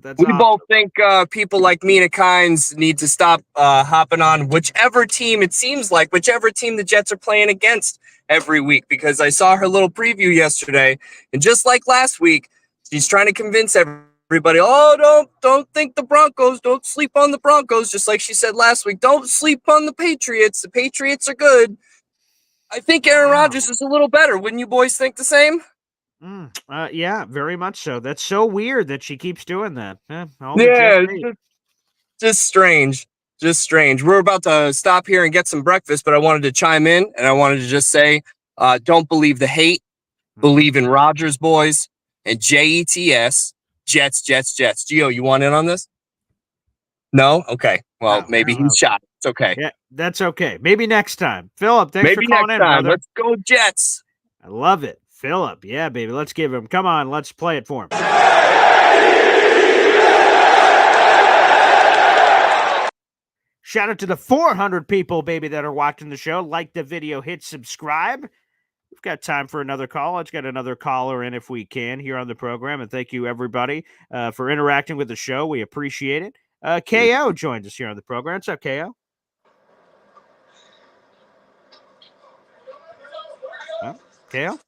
That's we awesome. both think people like Mina Kynes need to stop hopping on whichever team the Jets are playing against every week, because I saw her little preview yesterday, and just like last week, she's trying to convince everybody, don't think the Broncos, don't sleep on the Broncos, just like she said last week. Don't sleep on the Patriots. The Patriots are good. I think Aaron Rodgers is a little better. Wouldn't you boys think the same? Yeah, very much so. That's so weird that she keeps doing that. Just strange. Just strange. We're about to stop here and get some breakfast, but I wanted to chime in, and I wanted to just say, don't believe the hate. Believe in Rodgers, boys, and JETS, Jets, Jets, Jets. Gio, you want in on this? No? Okay. Well, maybe he's shot. It's okay. Yeah, that's okay. Maybe next time. Philip, thanks for calling in, brother. Let's go Jets. I love it. Philip, yeah, baby. Let's give him. Come on, let's play it for him. Shout out to the 400 people, baby, that are watching the show. Like the video, hit subscribe. We've got time for another call. Let's get another caller in if we can here on the program. And thank you, everybody, for interacting with the show. We appreciate it. KO joins us here on the program. What's up, KO? KO?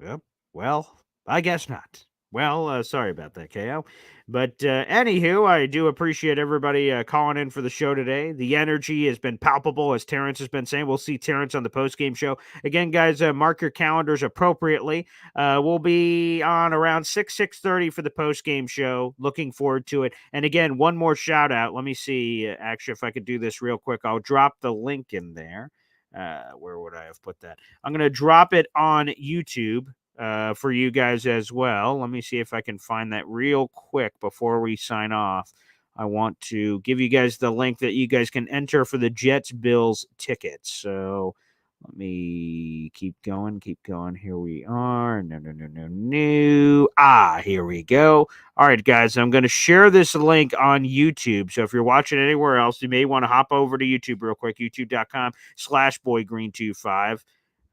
Yep. Well, I guess not. Well, sorry about that, KO. But anywho, I do appreciate everybody calling in for the show today. The energy has been palpable, as Terrence has been saying. We'll see Terrence on the post-game show. Again, guys, mark your calendars appropriately. We'll be on around 6:30 for the post-game show. Looking forward to it. And again, one more shout-out. Let me see, actually, if I could do this real quick. I'll drop the link in there. Where would I have put that? I'm going to drop it on YouTube for you guys as well. Let me see if I can find that real quick before we sign off. I want to give you guys the link that you guys can enter for the Jets-Bills tickets. So let me keep going. Here we are. No. Here we go. All right, guys, I'm going to share this link on YouTube. So if you're watching anywhere else, you may want to hop over to YouTube real quick, youtube.com/boygreen25.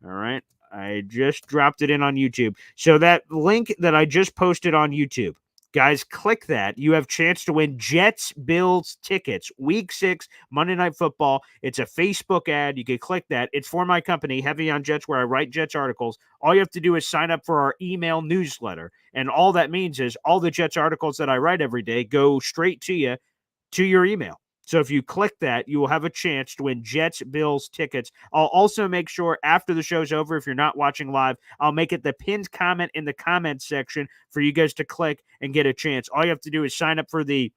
All right. I just dropped it in on YouTube. So that link that I just posted on YouTube, guys, click that. You have a chance to win Jets-Bills tickets, Week 6, Monday Night Football. It's a Facebook ad. You can click that. It's for my company, Heavy on Jets, where I write Jets articles. All you have to do is sign up for our email newsletter. And all that means is all the Jets articles that I write every day go straight to you, to your email. So if you click that, you will have a chance to win Jets-Bills tickets. I'll also make sure after the show's over, if you're not watching live, I'll make it the pinned comment in the comments section for you guys to click and get a chance. All you have to do is sign up for the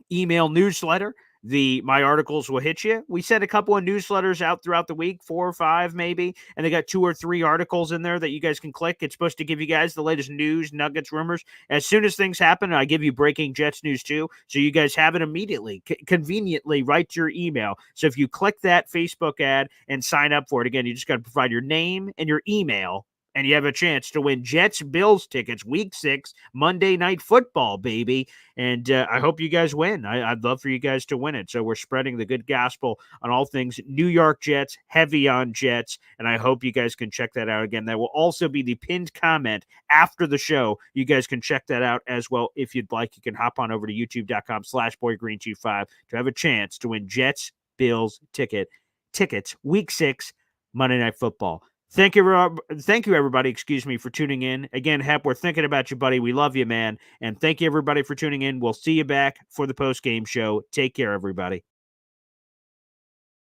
email newsletter. My articles will hit you. We send a couple of newsletters out throughout the week, 4 or 5 maybe, and they got 2 or 3 articles in there that you guys can click. It's supposed to give you guys the latest news, nuggets, rumors. As soon as things happen, I give you breaking Jets news too, so you guys have it immediately, conveniently right to your email. So if you click that Facebook ad and sign up for it, again, you just got to provide your name and your email, and you have a chance to win Jets-Bills tickets, Week 6, Monday Night Football, baby. And I hope you guys win. I'd love for you guys to win it. So we're spreading the good gospel on all things New York Jets, Heavy on Jets, and I hope you guys can check that out again. That will also be the pinned comment after the show. You guys can check that out as well if you'd like. You can hop on over to youtube.com/boygreen25 to have a chance to win Jets-Bills tickets, Week 6, Monday Night Football. Thank you, everybody. Excuse me, for tuning in. Again, Hep, we're thinking about you, buddy. We love you, man. And thank you, everybody, for tuning in. We'll see you back for the post-game show. Take care, everybody.